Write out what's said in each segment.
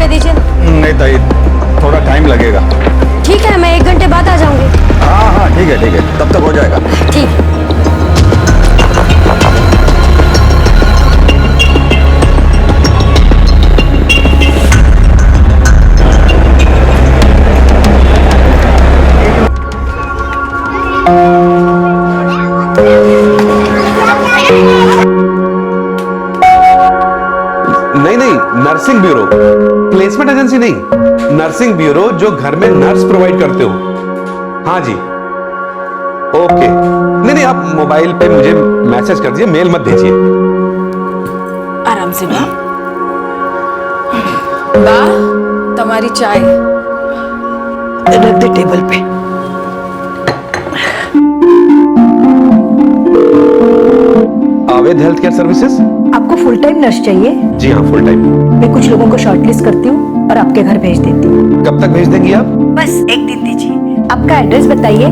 दे दीजिए। नहीं ताई, थोड़ा टाइम लगेगा। ठीक है, मैं 1 घंटे बाद आ जाऊंगी। हाँ हाँ ठीक है, तब तक हो जाएगा। ठीक। नहीं, नर्सिंग ब्यूरो, प्लेसमेंट एजेंसी नहीं, नर्सिंग ब्यूरो जो घर में नर्स प्रोवाइड करते हो। हाँ जी, ओके। नहीं, आप मोबाइल पे मुझे मैसेज कर दीजिए, मेल मत भेजिए। आराम से बा। बा, तुम्हारी चाय रख दे टेबल पे। आवेद हेल्थ केयर सर्विसेज। आपको फुल टाइम नर्स चाहिए? जी हाँ, फुल टाइम। मैं कुछ लोगों को शॉर्टलिस्ट करती हूँ और आपके घर भेज देती हूँ। कब तक भेज देंगी आप? बस 1 दिन दीजिए। आपका एड्रेस बताइए।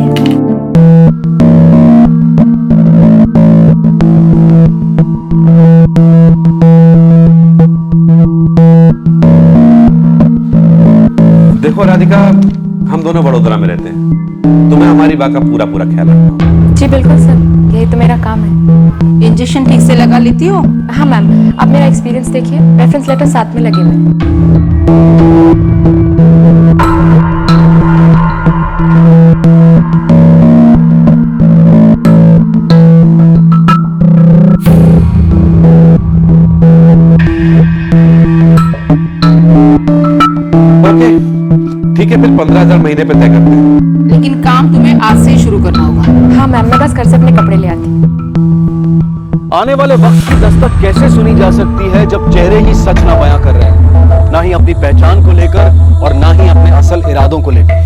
देखो राधिका, हम दोनों वडोदरा में रहते हैं, तुम्हें हमारी बात का पूरा ख्याल रखना। जी बिल्कुल सर, यही तो मेरा काम है। इंजेक्शन ठीक से लगा लेती हो? हाँ मैम, अब मेरा एक्सपीरियंस देखिए, रेफरेंस लेटर साथ में लगे हुए हैं। ओके ठीक है, फिर 15,000 महीने पे तय करते हैं। लेकिन काम तुम्हें आज से ही शुरू करना होगा। हाँ मैम, मैं बस घर से अपने कपड़े ले आती। आने वाले वक्त की दस्तक कैसे सुनी जा सकती है जब चेहरे ही सच ना बयां कर रहे हैं, ना ही अपनी पहचान को लेकर और ना ही अपने असल इरादों को लेकर।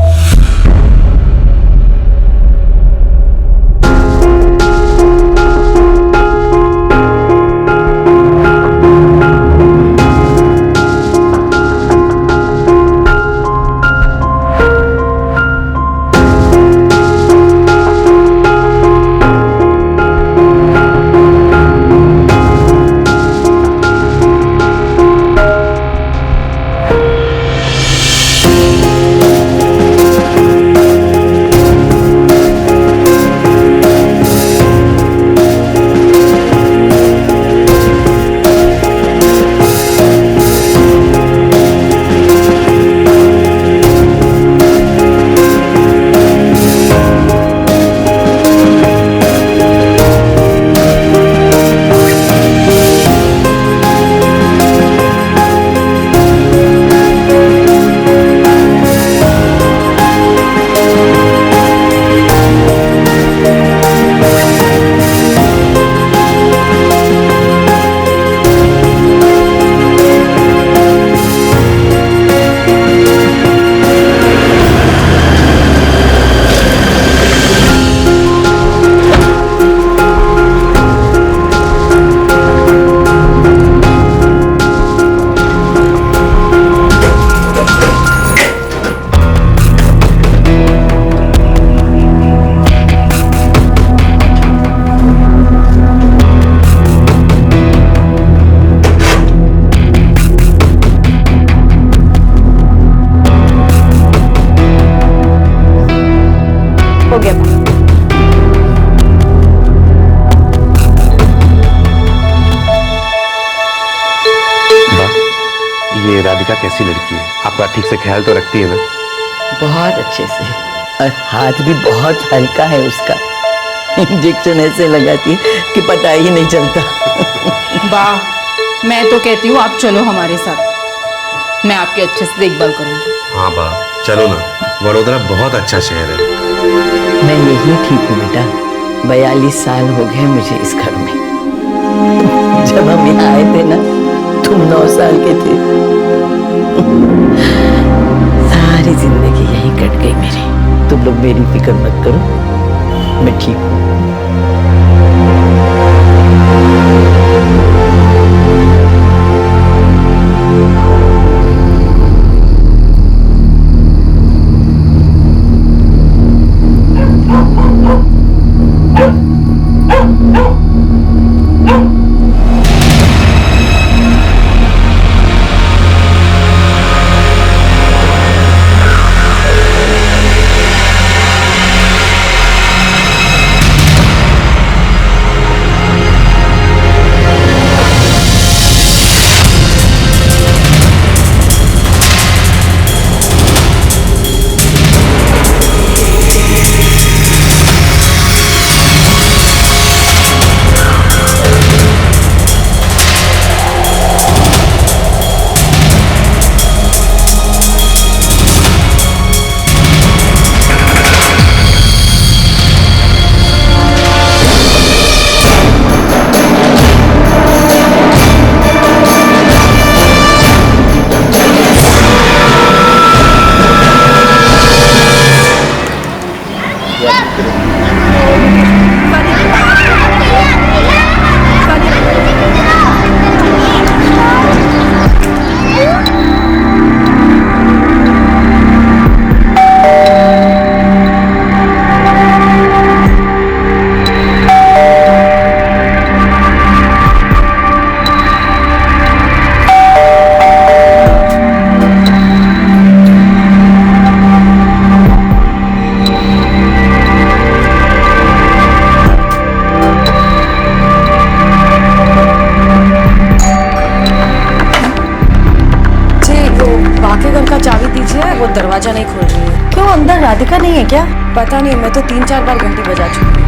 हो गया। ये राधिका कैसी लड़की है? आपका ठीक से ख्याल तो रखती है ना? बहुत अच्छे से, और हाथ भी बहुत हल्का है उसका। इंजेक्शन ऐसे लगाती है कि पता ही नहीं चलता। वाह, मैं तो कहती हूँ आप चलो हमारे साथ, मैं आपकी अच्छे से देखभाल करूँगी। हाँ बा, चलो ना, वडोदरा बहुत अच्छा शहर है। मैं यही ठीक हूँ बेटा, 42 साल हो गए मुझे इस घर में। जब हम यहाँ आए थे ना, तुम 9 साल के थे। सारी जिंदगी यहीं कट गई मेरी। तुम लोग मेरी फिक्र मत करो, मैं ठीक हूँ। चाहिए। क्यों अंदर राधिका नहीं है क्या? पता नहीं, मैं तो 3-4 बार घंटी बजा चुकी हूँ।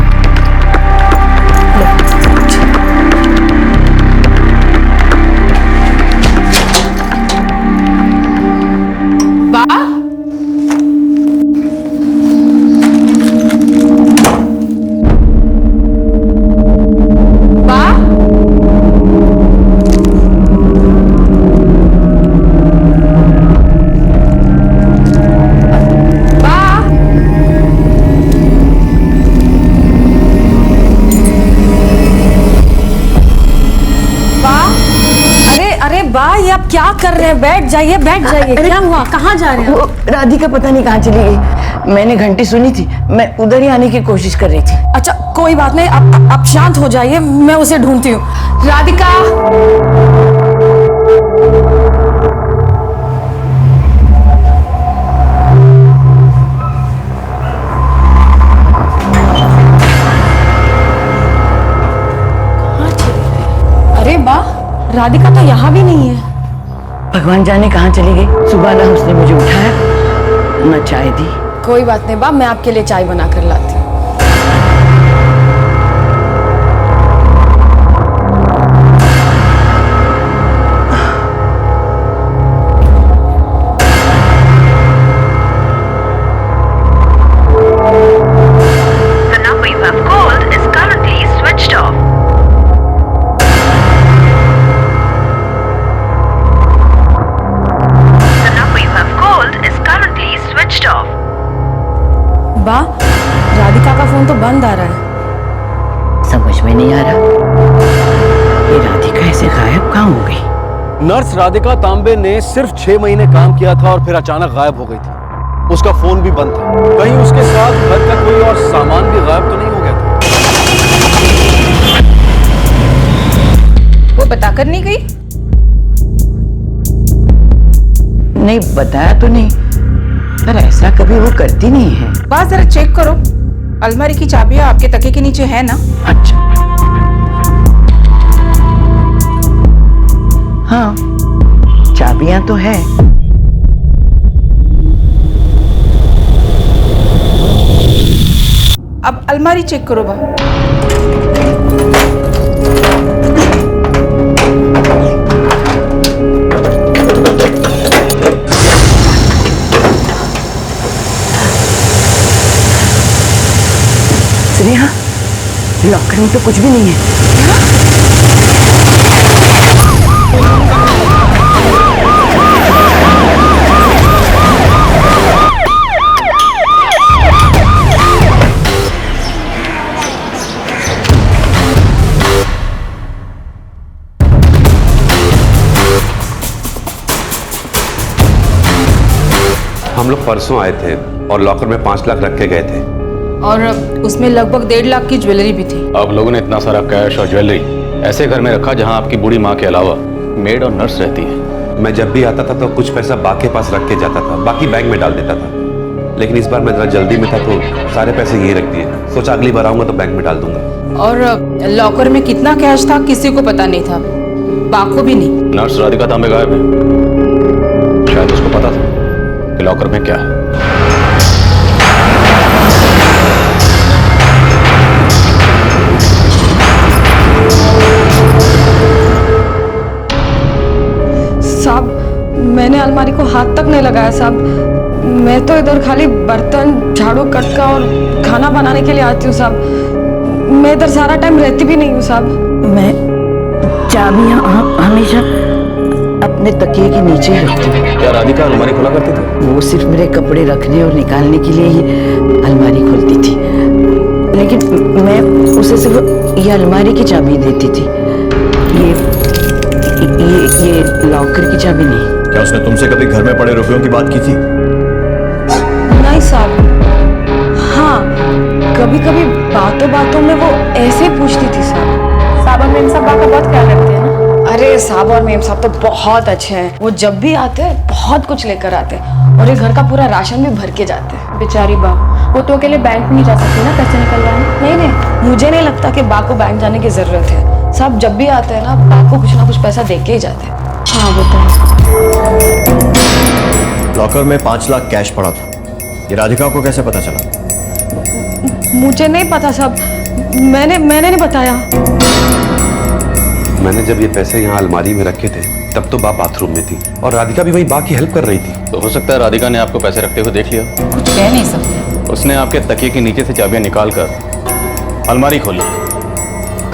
बा, ये आप क्या कर रहे हैं? बैठ जाइए, बैठ जाइए। क्या हुआ? कहाँ जा रहे हैं? वो राधिका पता नहीं कहाँ चली गई। मैंने घंटी सुनी थी, मैं उधर ही आने की कोशिश कर रही थी। अच्छा कोई बात नहीं, आप शांत हो जाइए, मैं उसे ढूंढती हूँ। राधिका, अरे बा, राधिका तो यहाँ भी नहीं है। भगवान जाने कहाँ चली गई। सुबह ना उसने मुझे उठाया, न चाय दी। कोई बात नहीं बा, मैं आपके लिए चाय बना कर लाती हूँ। बा, राधिका का फोन तो बंद आ रहा है। समझ में नहीं आ रहा, ये राधिका ऐसे गायब कहाँ हो गई? नर्स राधिका तांबे ने सिर्फ 6 महीने काम किया था और फिर अचानक गायब हो गई थी। उसका फोन भी बंद था। कहीं उसके साथ घर का कोई और सामान भी गायब तो नहीं हो गया था? वो बताकर नहीं गई? नहीं बताया तो नहीं, पर ऐसा कभी वो करती नहीं है। बस जरा चेक करो, अलमारी की चाबियां आपके तकिए के नीचे है ना? अच्छा, हाँ चाबियां तो है। अब अलमारी चेक करो बा। स्नेहा, लॉकर में तो कुछ भी नहीं है। हम लोग परसों आए थे और लॉकर में 5 लाख रख के गए थे, और उसमें लगभग 1.5 लाख की ज्वेलरी भी थी। आप लोगों ने इतना सारा कैश और ज्वेलरी ऐसे घर में रखा जहां आपकी बूढ़ी माँ के अलावा मेड और नर्स रहती है। मैं जब भी आता था तो कुछ पैसा बा के पास रख के जाता था, बाकी बैंक में डाल देता था। लेकिन इस बार मैं जरा जल्दी में था तो सारे पैसे यही रख दिए। सोचा अगली बार आऊंगा तो बैंक में डाल दूंगा। और लॉकर में कितना कैश था किसी को पता नहीं था, बाको भी नहीं। नर्स राधिका तांबे गायब है, शायद उसको पता था कि लॉकर में क्या है। साहब, मैंने अलमारी को हाथ तक नहीं लगाया साहब। मैं तो इधर खाली बर्तन झाड़ू कटका और खाना बनाने के लिए आती हूँ साहब। मैं इधर सारा टाइम रहती भी नहीं हूँ साहब। मैं चाबियां हमेशा अपने तकिए के नीचे ही रखती हूँ। क्या राधिका अलमारी खोला करती थी? वो सिर्फ मेरे कपड़े रखने और निकालने के लिए ही अलमारी खोलती थी, लेकिन मैं उसे सिर्फ ये अलमारी की चाबी देती थी, ये लॉकर की चाबी नहीं। क्या उसने तुमसे कभी घर में पड़े रुपयों की बात की थी? नहीं साहब। हाँ, कभी कभी बातों बातों में वो ऐसे पूछती थी साहब। साहब और मेम साहब का बहुत ख्याल रखते हैं ना? अरे साहब और मेम साहब तो बहुत अच्छे हैं। वो जब भी आते हैं बहुत कुछ लेकर आते हैं और ये घर का पूरा राशन भी भर के जाते हैं। बेचारी बा, वो तो अकेले बैंक में नहीं जा सकती ना पैसे निकलवाने। नहीं नहीं, मुझे नहीं लगता कि बा को बैंक जाने की जरूरत है। साहब जब भी आते हैं ना, बा को कुछ ना कुछ पैसा दे के ही जाते हैं। हाँ वो तो है। लॉकर में 5 लाख कैश पड़ा था। ये राधिका को कैसे पता चला? मुझे नहीं पता साहब, मैंने नहीं बताया। मैंने जब ये पैसे यहाँ अलमारी में रखे थे तब तो बा बाथरूम में थी और राधिका भी वहीं बा की हेल्प कर रही थी। तो हो सकता है राधिका ने आपको पैसे रखते हुए देख लिया। कुछ कह नहीं सकते। उसने आपके तकिए के नीचे से चाबियां निकालकर अलमारी खोली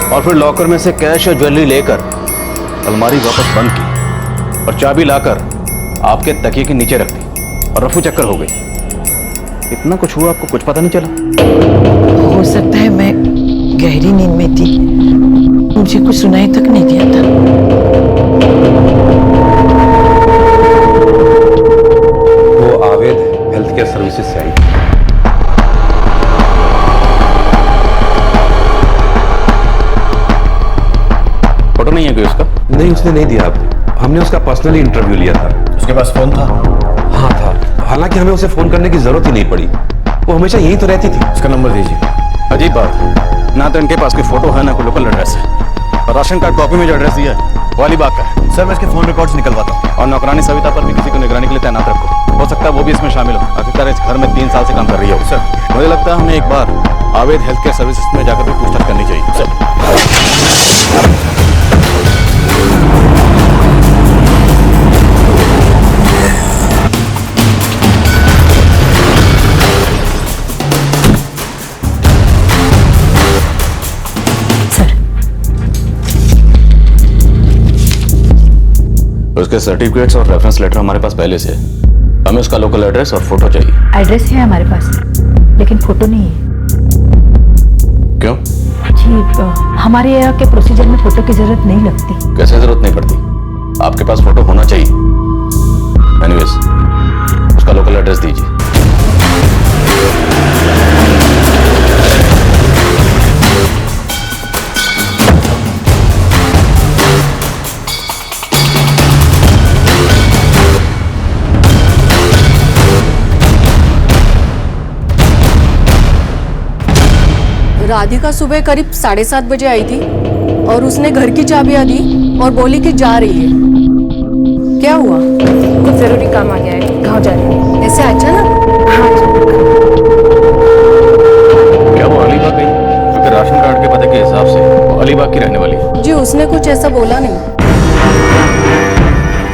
और फिर लॉकर में से कैश और ज्वेलरी लेकर अलमारी वापस बंद की और चाबी लाकर आपके तकिए के नीचे रख दी और रफू चक्कर हो गई। इतना कुछ हुआ, आपको कुछ पता नहीं चला? हो सकता है मैं गहरी नींद में थी, मुझे कुछ सुनाई तक नहीं दिया था। वो आवेद हेल्थ केयर सर्विसेज से आई। फोटो नहीं है कोई उसका? नहीं, उसने नहीं दिया। हमने उसका पर्सनली इंटरव्यू लिया था। उसके पास फोन था? हाँ था, हालांकि हमें उसे फोन करने की जरूरत ही नहीं पड़ी, वो हमेशा यहीं तो रहती थी। उसका नंबर दीजिए। अजीब बात, ना तो इनके पास कोई फोटो है ना कोई लोकल एड्रेस है, और राशन कार्ड कॉपी में जो एड्रेस दिया है वो अलीबाग का है। सर मैं इसके फोन रिकॉर्ड्स निकलवाता हूँ। और नौकरानी सविता पर भी किसी को निगरानी के लिए तैनात रखो। हो सकता है वो भी इसमें शामिल हो। आखिरकार इस घर में 3 साल से काम कर रही है। सर मुझे लगता है हमें एक बार आवेद हेल्थ केयर सर्विसेज में जाकर भी पूछताछ करनी चाहिए। सर उसके सर्टिफिकेट्स और रेफरेंस लेटर हमारे पास पहले से है। हमें उसका लोकल एड्रेस और फोटो चाहिए। एड्रेस है हमारे पास, लेकिन फोटो नहीं है। क्यों? जी हमारे यहाँ के प्रोसीजर में फोटो की जरूरत नहीं लगती। कैसे जरूरत नहीं पड़ती? आपके पास फोटो होना चाहिए। एनीवेज, उसका लोकल एड्रेस दीजिए। राधिका सुबह करीब 7:30 बजे आई थी और उसने घर की चाबियां दी और बोली कि जा रही है। क्या हुआ? कुछ जरूरी काम आ गया है, गाँव जा रही हूँ। ऐसे अचानक? हाँ जी। क्या वो अलीबाग गई? क्योंकि राशन कार्ड के पते के हिसाब से वो अलीबाग की रहने वाली है। जी उसने कुछ ऐसा बोला नहीं।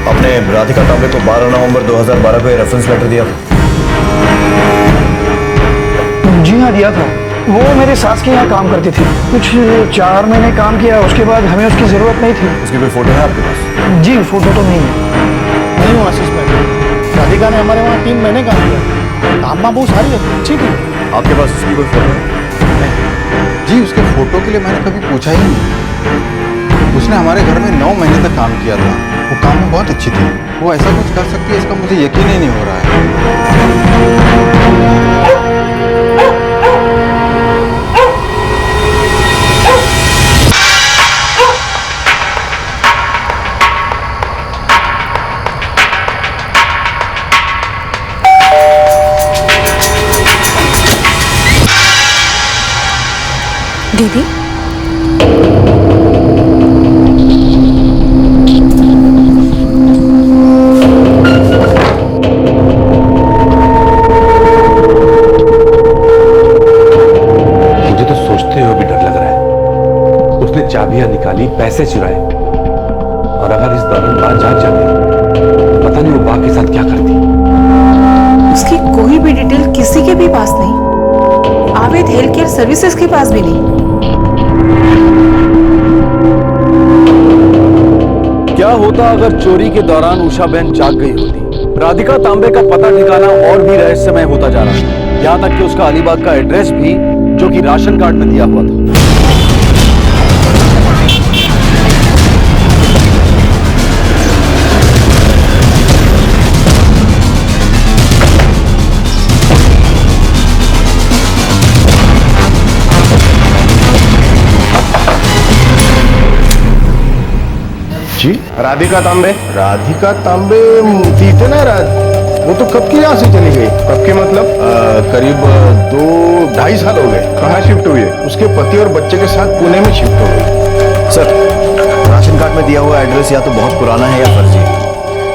आपने राधिका तांबे को 12 नवंबर 2012 को रेफरेंस लेटर दिया था? जी हाँ, दिया था। वो मेरी सास के यहाँ काम करती थी, कुछ 4 महीने काम किया, उसके बाद हमें उसकी जरूरत नहीं थी। उसकी कोई फोटो है आपके पास? जी फोटो तो नहीं है। नहीं हूँ आशीष भाई, राधिका ने हमारे वहाँ 3 महीने काम किया। काम में बहुत सारी है, ठीक है। आपके पास उसकी कोई फोटो है? जी उसके फोटो के लिए मैंने कभी पूछा ही नहीं। उसने हमारे घर में 9 महीने तक काम किया था। वो काम में बहुत अच्छी थी। वो ऐसा कुछ कर सकती है इसका मुझे यकीन ही नहीं हो रहा है। दीदी मुझे तो सोचते हुए भी डर लग रहा है। उसने चाबियां निकाली, पैसे चुराए, और अगर इस दौरान बात जाग जाती तो पता नहीं वो बा के साथ क्या करती। उसकी कोई भी डिटेल किसी के भी पास नहीं, आवेद हेल्थ केयर सर्विसेज के पास भी नहीं। क्या होता अगर चोरी के दौरान उषा बहन जाग गई होती? राधिका तांबे का पता ठिकाना और भी रहस्यमय होता जा रहा था, यहाँ तक कि उसका अलीबाग का एड्रेस भी, जो कि राशन कार्ड में दिया हुआ था। जी राधिका तांबे थी ना रात, वो तो कब की यहाँ से चली गई? कब के मतलब? करीब 2-2.5 साल हो गए। कहाँ शिफ्ट हुई है? उसके पति और बच्चे के साथ पुणे में शिफ्ट हो गई। सर राशन कार्ड में दिया हुआ एड्रेस या तो बहुत पुराना है या फर्जी है।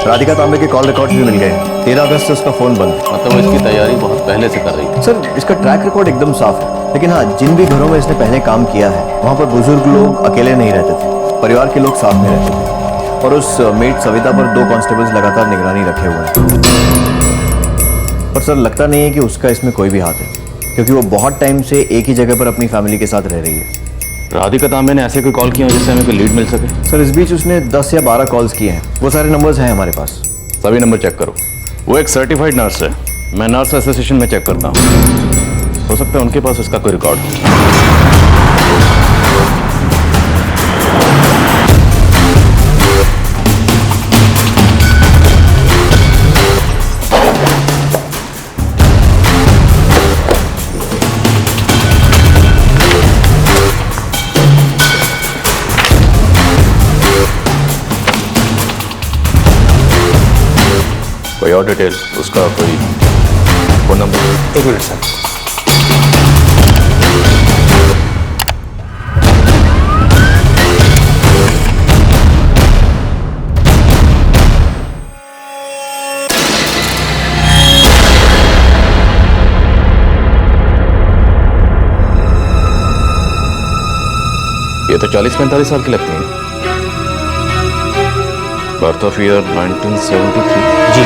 राधिका तांबे के कॉल रिकॉर्ड भी मिल गए हैं। 13 अगस्त से उसका फोन बंद। मतलब वो इसकी तैयारी बहुत पहले से कर रही थी। सर इसका ट्रैक रिकॉर्ड एकदम साफ है, लेकिन हाँ, जिन भी घरों में इसने पहले काम किया है वहाँ पर बुजुर्ग लोग अकेले नहीं रहते थे, परिवार के लोग साथ में रहते थे। और उस मेड सविता पर 2 कांस्टेबल्स लगातार निगरानी रखे हुए हैं। पर सर लगता नहीं है कि उसका इसमें कोई भी हाथ है, क्योंकि वो बहुत टाइम से एक ही जगह पर अपनी फैमिली के साथ रह रही है। राधिका तांबे ने ऐसे कोई कॉल किया जिससे हमें कोई लीड मिल सके? सर इस बीच उसने 10 या 12 कॉल्स किए हैं, वो सारे नंबर्स हैं हमारे पास। सभी नंबर चेक करो। वो एक सर्टिफाइड नर्स है, मैं नर्स एसोसिएशन में चेक करता हूँ, हो सकता है उनके पास इसका कोई रिकॉर्ड हो। कोई और डिटेल, उसका कोई फोन नंबर? 1 minute sir. ये तो 40-45 साल की लगती है। Birth of year 1973। जी,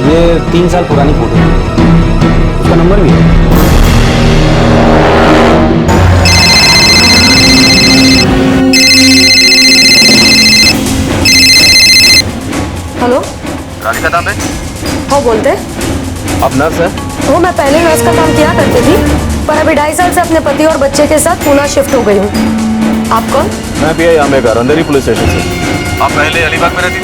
ये 3 साल पुरानी फोटो है, उसका नंबर भी है। हेलो, राधिका तांबे? हो बोलते? आप नर्स है? वो मैं पहले नर्स का काम किया करती थी, पर अभी 2.5 साल से अपने पति और बच्चे के साथ पूना शिफ्ट हो गई हूँ। आप कौन? मैं पीआई आंबेकर, अंधेरी पुलिस स्टेशन से। आप पहले अलीबाग में रहती थी?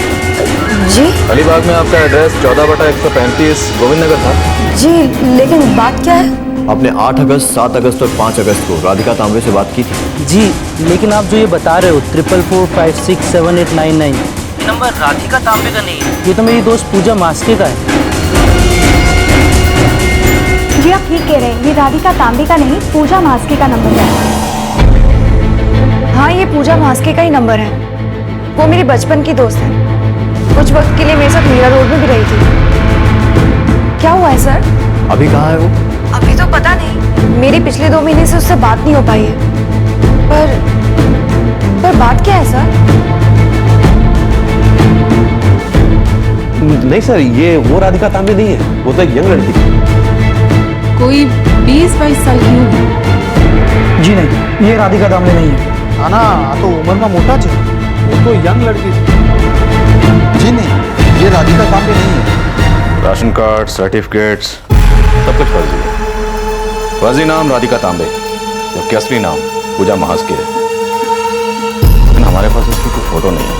जी अलीबाग में आपका एड्रेस 14/135 गोविंद नगर था। जी, लेकिन बात क्या है? आपने 8 अगस्त, 7 अगस्त और 5 अगस्त को राधिका तांबे से बात की थी। जी, लेकिन आप जो ये बता रहे हो 44456789 नंबर राधिका तांबे का नहीं है, ये तो मेरी दोस्त पूजा मास्के का है। जी आप ठीक कह रहे हैं, ये राधिका तांबे का नहीं, पूजा मास्के का नंबर है। हाँ, ये पूजा मास्के का ही नंबर है। वो मेरी बचपन की दोस्त है, कुछ वक्त के लिए मेरे साथ मीरा रोड में भी रही थी। क्या हुआ है सर? अभी कहाँ है वो? अभी तो पता नहीं, मेरी पिछले 2 महीने से उससे बात नहीं हो पाई है। पर बात क्या है सर? नहीं सर, ये वो राधिका तांबे नहीं है, वो तो एक यंग लड़की थी। कोई 20-22 साल की होगी। जी नहीं, ये राधिका तांबे नहीं है। आना तो उम्र में मोटा छे, वो तो यंग लड़की थी। जी नहीं, ये राधिका तांबे नहीं है। राशन कार्ड, सर्टिफिकेट्स, सब कुछ फर्जी है। फर्जी नाम राधिका तांबे, जबकि असली नाम पूजा महास्के है। लेकिन हमारे पास उसकी कोई फोटो नहीं है।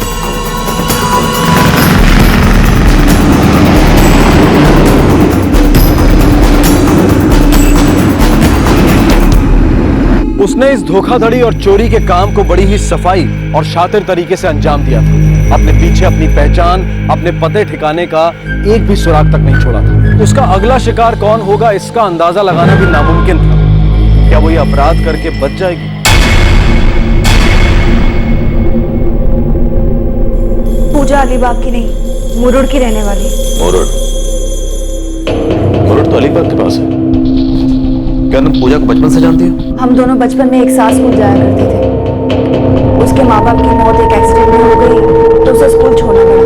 उसने इस धोखाधड़ी और चोरी के काम को बड़ी ही सफाई और शातिर तरीके से अंजाम दिया था। अपने पीछे अपनी पहचान, अपने पते ठिकाने का एक भी सुराग तक नहीं छोड़ा था। उसका अगला शिकार कौन होगा, इसका अंदाजा लगाना भी नामुमकिन था। क्या वो ये अपराध करके बच जाएगी? पूजा अलीबाग की नहीं, मुरुड की रहने वाली। मुरुड तो अलीबाग के पास है। क्या तुम पूजा को बचपन से जानती हो? हम दोनों बचपन में एक साथ स्कूल जाया करते थे। उसके माँ बाप की मौत एक एक्सीडेंट में हो गई तो उसे स्कूल छोड़ना पड़ा,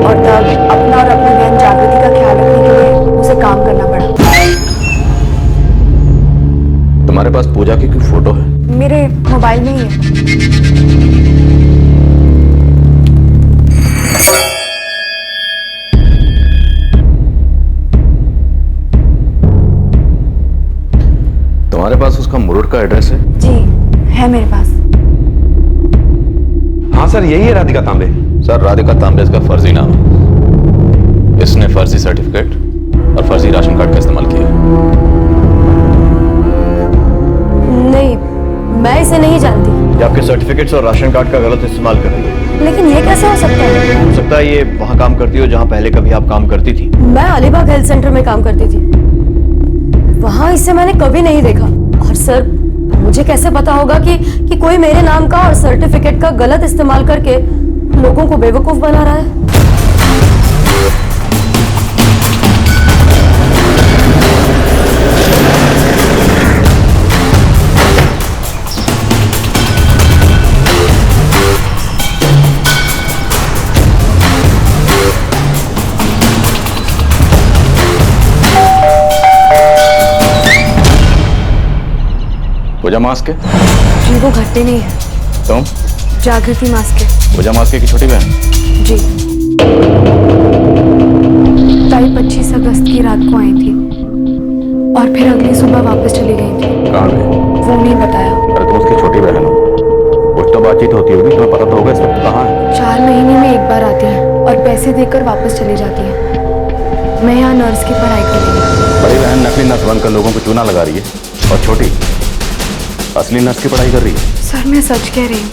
और तब अपना और अपनी बहन जागृति का ख्याल रखने के लिए उसे काम करना पड़ा। तुम्हारे पास पूजा की कोई फोटो है? मेरे मोबाइल में ही है। तुम्हारे पास उसका मुरुड का एड्रेस है? जी है मेरे पास। हाँ सर, यही है राधिका तांबे। सर, राधिका तांबे इसका फर्जी नाम है। इसने फर्जी सर्टिफिकेट और फर्जी राशन कार्ड का इस्तेमाल किया। नहीं, मैं इसे नहीं जानती। ये आपके सर्टिफिकेट्स और राशन कार्ड का गलत इस्तेमाल कर रही है। लेकिन ये कैसे हो सकता है? हो सकता है ये वहाँ काम करती हो जहाँ पहले कभी आप काम करती थी। मैं अलीबाग हेल्थ सेंटर में काम करती थी, वहाँ इसे मैंने कभी नहीं देखा। और सर, मुझे कैसे पता होगा कि कोई मेरे नाम का और सर्टिफिकेट का गलत इस्तेमाल करके लोगों को बेवकूफ बना रहा है? पूजा मास के? जी वो घट्टे नहीं है, तुम? जागृति मास के। पूजा मास के की छोटी बहन? जी। ताई 25 अगस्त की रात को आई थी और फिर अगली सुबह वापस चली गई थी। कहाँ गई? वो नहीं बताया। अरे तुम उसकी छोटी बहन हो, कुछ तो बातचीत होती होगी, तुम्हें पता तो होगा इस वक्त कहाँ है। 4 महीने में एक बार आती है और पैसे देकर वापस चली जाती है। मैं यहाँ नर्स की पढ़ाई कर रही हूँ। बड़ी बहन नकली नर्स बनकर लोगों को चूना लगा रही है और छोटी असली नर्स की पढ़ाई कर रही है। सर मैं सच कह रही हूँ।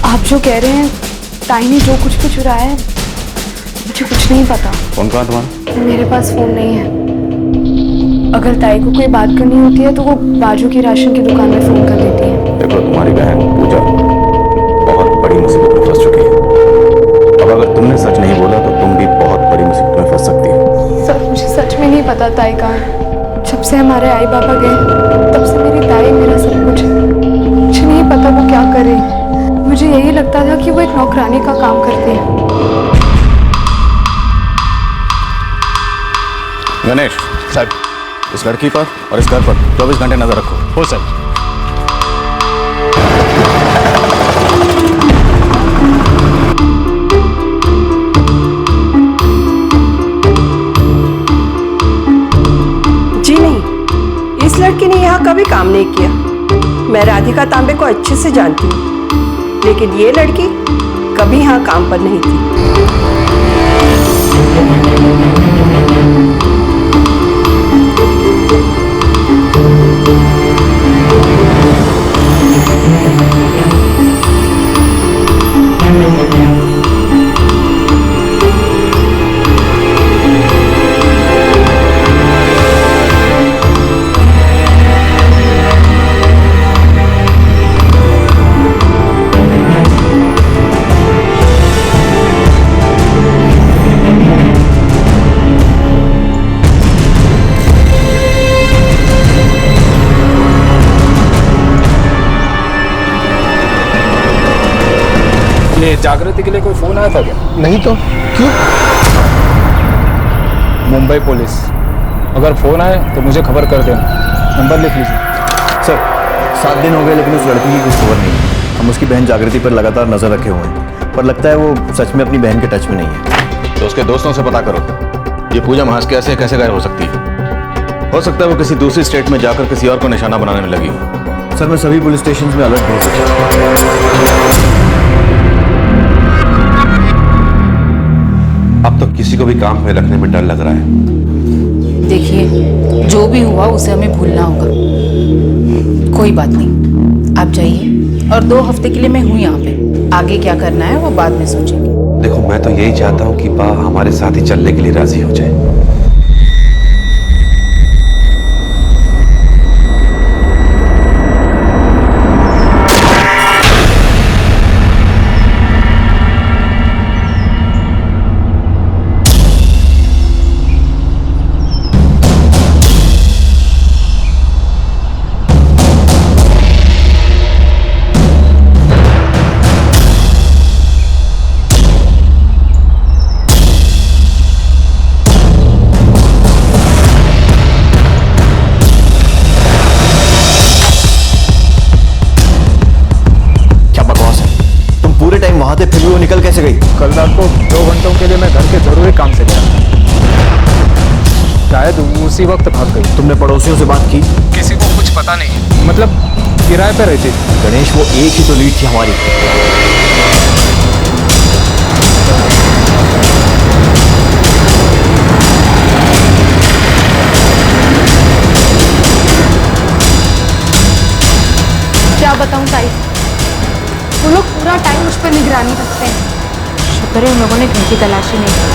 आप जो कह रहे हैं ताई ने जो कुछ भी चुराया है, मुझे कुछ नहीं पता। फोन कहाँ तुम्हारा? मेरे पास फोन नहीं है। अगर ताई को कोई बात करनी होती है तो वो बाजू की राशन की दुकान में फोन कर देती है। देखो तुम्हारी बहन पूजा बहुत बड़ी मुसीबत में फंस चुकी है। अब अगर तुमने सच नहीं बोला तो तुम भी बहुत बड़ी मुसीबत में फंस सकती हो। सर मुझे सच में नहीं पता ताई कहाँ है। जब से हमारे आई बाबा गए तब से मेरी ताई मेरा सब कुछ है। मुझे नहीं पता वो क्या कर रही है। मुझे यही लगता था कि वो एक नौकरानी का काम करती है। गणेश साहब, इस लड़की पर और इस घर पर 24 घंटे नजर रखो। हो सर। जी नहीं, इस लड़की ने यहाँ कभी काम नहीं किया। मैं राधिका तांबे को अच्छे से जानती हूँ, लेकिन ये लड़की कभी यहाँ काम पर नहीं थी। जागृति के लिए कोई फोन आया था क्या? नहीं तो क्यों? मुंबई पुलिस, अगर फोन आए तो मुझे खबर कर देना। नंबर लिख लीजिए। सर 7 दिन हो गए लेकिन उस लड़की की कुछ खबर नहीं है। हम उसकी बहन जागृति पर लगातार नजर रखे हुए हैं, पर लगता है वो सच में अपनी बहन के टच में नहीं है। तो उसके दोस्तों से पता करो, ये पूजा महास के ऐसे कैसे गायब हो सकती है। हो सकता है वो किसी दूसरी स्टेट में जाकर किसी और को निशाना बनाने में लगी हो। सर मैं सभी पुलिस स्टेशन में अलर्ट भेज दूँ। अब तो किसी को भी काम में रखने में डर लग रहा है। देखिए जो भी हुआ उसे हमें भूलना होगा। कोई बात नहीं, आप जाइए और 2 हफ्ते के लिए मैं हूँ यहाँ पे। आगे क्या करना है वो बाद में सोचेंगे। देखो मैं तो यही चाहता हूँ कि बा हमारे साथ ही चलने के लिए राजी हो जाए। वहां थे फिर भी वो निकल कैसे गई? कल रात को 2 घंटों के लिए मैं घर के जरूरी काम से गया, शायद उसी वक्त भाग गई। तुमने पड़ोसियों से बात की? किसी को कुछ पता नहीं, मतलब किराए पे रहती थी। गणेश वो एक ही तो लीड थी हमारी। क्या बताऊं ताई, वो लोग पूरा टाइम उस पर निगरानी रखते हैं। शुक्र है उन लोगों ने घर की तलाशी नहीं की।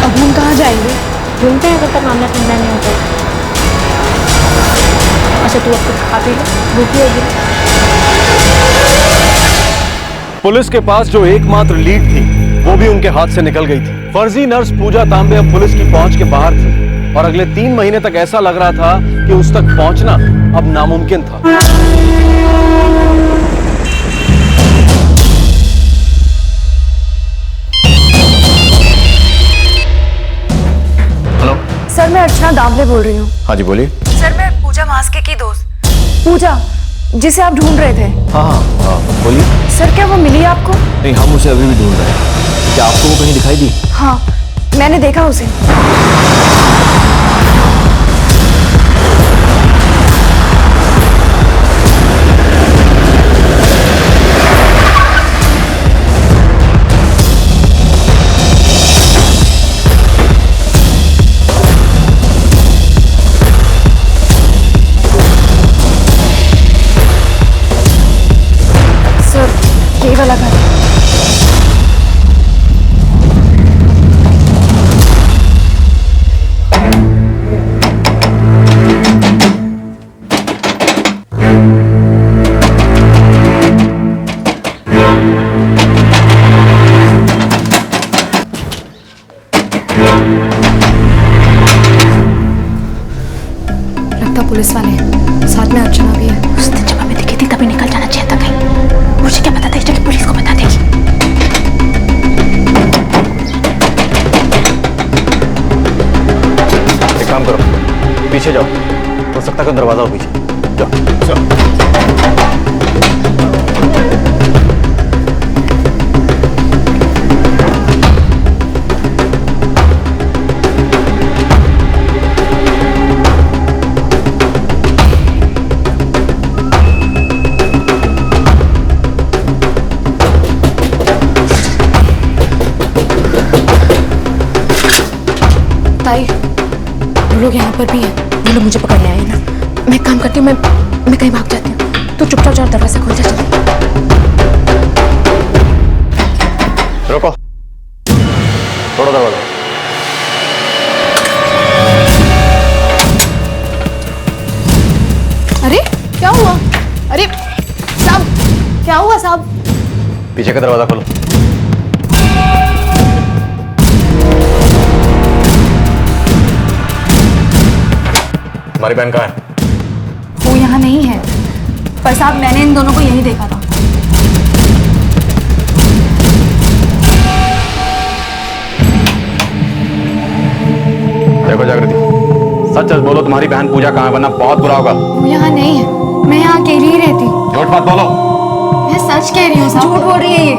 अब हम कहाँ जाएंगे? ढूंढते हैं जब तक मामला ठंडा नहीं होता। अच्छा तू अब कुछ खा पी ले, भूखी होगी। पुलिस के पास जो एकमात्र लीड थी वो भी उनके हाथ से निकल गई थी। फर्जी नर्स पूजा तांबे अब पुलिस की पहुंच के बाहर थी और अगले 3 महीने तक ऐसा लग रहा था कि उस तक पहुंचना अब नामुमकिन था। सर मैं अर्चना दावले बोल रही हूँ। हाँ जी बोलिए। सर मैं पूजा मास्के की दोस्त। पूजा, जिसे आप ढूंढ रहे थे। हाँ हाँ हाँ, बोलिए। सर क्या वो मिली आपको? नहीं, हम उसे अभी भी ढूंढ रहे हैं। क्या आपको वो कहीं दिखाई दी? हाँ, मैंने देखा उसे। सर, ये वाला घर। लगता पुलिस वाले हैं, साथ में अर्चना भी है। उस दिन जब हमें दिखी थी तभी निकल जाना चाहिए था कहीं। मुझे क्या पता था इसलिए पुलिस को बता देगी। एक काम करो, पीछे जाओ, हो सकता है दरवाजा हो पीछे। जाओ। ताई, वो लोग यहाँ पर भी हैं। वो लोग मुझे पकड़ने आए ना। मैं एक काम करती हूँ, मैं कहीं भाग जाती हूँ। तू चुपचाप जाओ, दरवाजा खोल जा जल्दी। रुको, छोड़ो दरवाजा। अरे क्या हुआ? अरे साहब, क्या हुआ साहब? पीछे का दरवाजा खोलो। हमारी बहन कहाँ है? वो यहाँ नहीं है, पर साहब मैंने इन दोनों को यहीं देखा था। देखो जागृति, सच सच बोलो, तुम्हारी बहन पूजा कहाँ है, वरना बहुत बुरा होगा। वो यहाँ नहीं है, मैं यहाँ अकेली ही रहती हूँ। झूठ मत बोलो। मैं सच कह रही हूँ साहब। झूठ बोल रही है ये।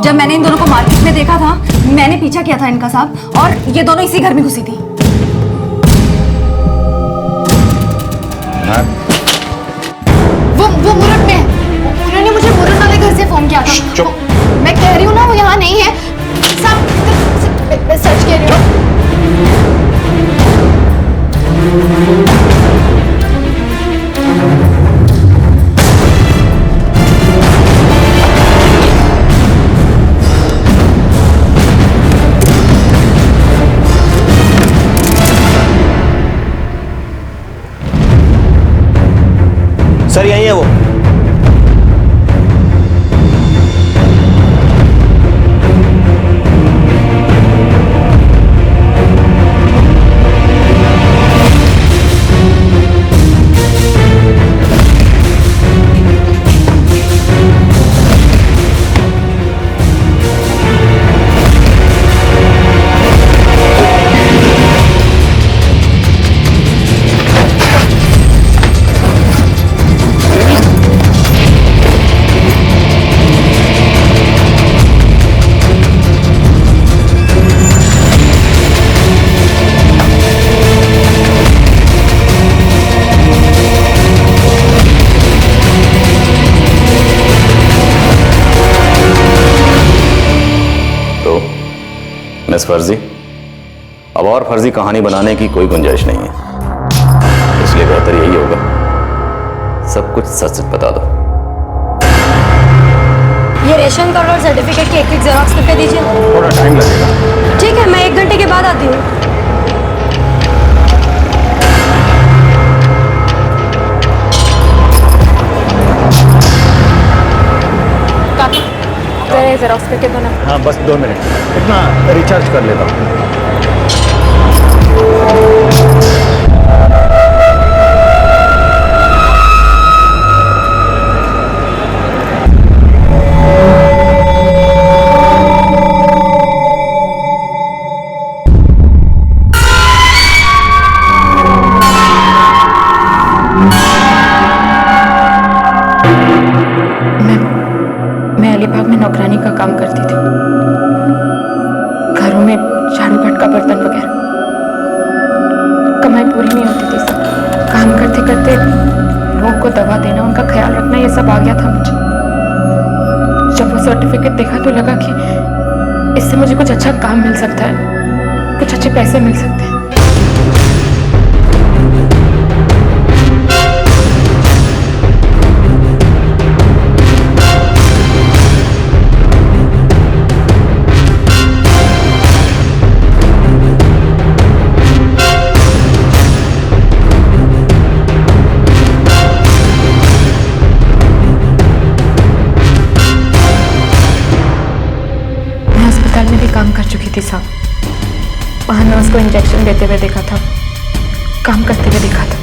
जब मैंने इन दोनों को मार्केट में देखा था, मैंने पीछा किया था इनका साहब, और ये दोनों इसी घर में घुसी थी। वो मुरट में है। उन्होंने मुझे मुरट वाले घर से फोन किया था। चुप। मैं कह रही हूँ ना, वो यहाँ नहीं है साहब, मैं सच कह रही हूँ। सर यही है वो। मिस फर्जी, अब और फर्जी कहानी बनाने की कोई गुंजाइश नहीं है, इसलिए बेहतर यही होगा सब कुछ सच सच बता दो। ये रेशन कार्ड और सर्टिफिकेट की एक जेरॉक्स करके दीजिए। थोड़ा टाइम लगेगा। ठीक है, मैं 1 घंटे के बाद आती हूँ। जेरॉक्स करके दो ना। हाँ बस 2 मिनट, इतना रिचार्ज कर लेता हूँ। नौकरानी का काम करती थी, घरों में झाड़ू भटका बर्तन वगैरह। कमाई पूरी नहीं होती थी सब, काम करते करते लोगों को दवा देना, उनका ख्याल रखना, ये सब आ गया था मुझे। जब वो सर्टिफिकेट देखा तो लगा कि इससे मुझे कुछ अच्छा काम मिल सकता है, कुछ अच्छे पैसे मिल सकते हैं। में भी काम कर चुकी थी साहब, वहां नर्स को इंजेक्शन देते हुए देखा था, काम करते हुए देखा था।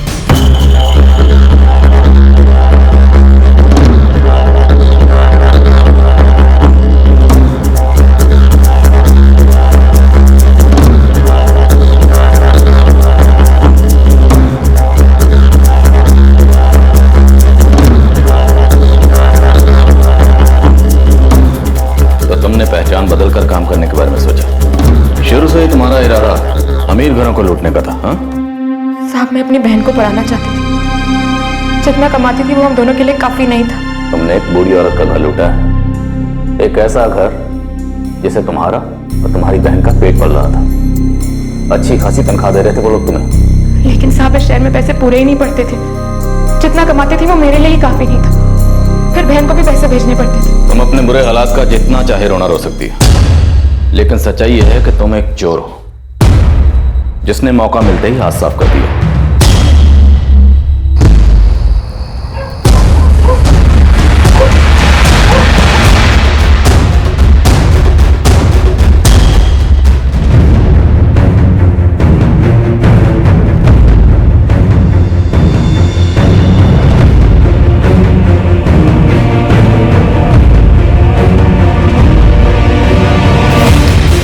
पहचान बदल कर काम करने के बारे में सोचा। शुरू से ही तुम्हारा इरादा अमीर घरों को लूटने का था? हाँ साहब, मैं अपनी बहन को पढ़ाना चाहती थी। जितना कमाती थी वो हम दोनों के लिए काफी नहीं था। तुमने एक बूढ़ी औरत का घर लूटा है, एक ऐसा घर जिसे तुम्हारा और तुम्हारी बहन का पेट पल रहा था। अच्छी खासी तनख्वाह दे रहे थे वो लोग तुम्हें। लेकिन साहब, इस शहर में पैसे पूरे ही नहीं पड़ते थे। जितना कमाते थे वो मेरे लिए ही काफी नहीं था, फिर बहन को भी पैसे भेजने पड़ते थे। तुम अपने बुरे हालात का जितना चाहे रोना रो सकती है, लेकिन सच्चाई यह है कि तुम एक चोर हो जिसने मौका मिलते ही हाथ साफ कर दिया।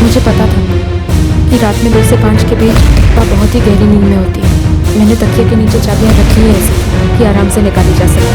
मुझे पता था कि रात में 2 से 5 के बीच वह बहुत ही गहरी नींद में होती है। मैंने तकिए के नीचे चाबियां रखी हैं ऐसे कि आराम से निकाली जा सके।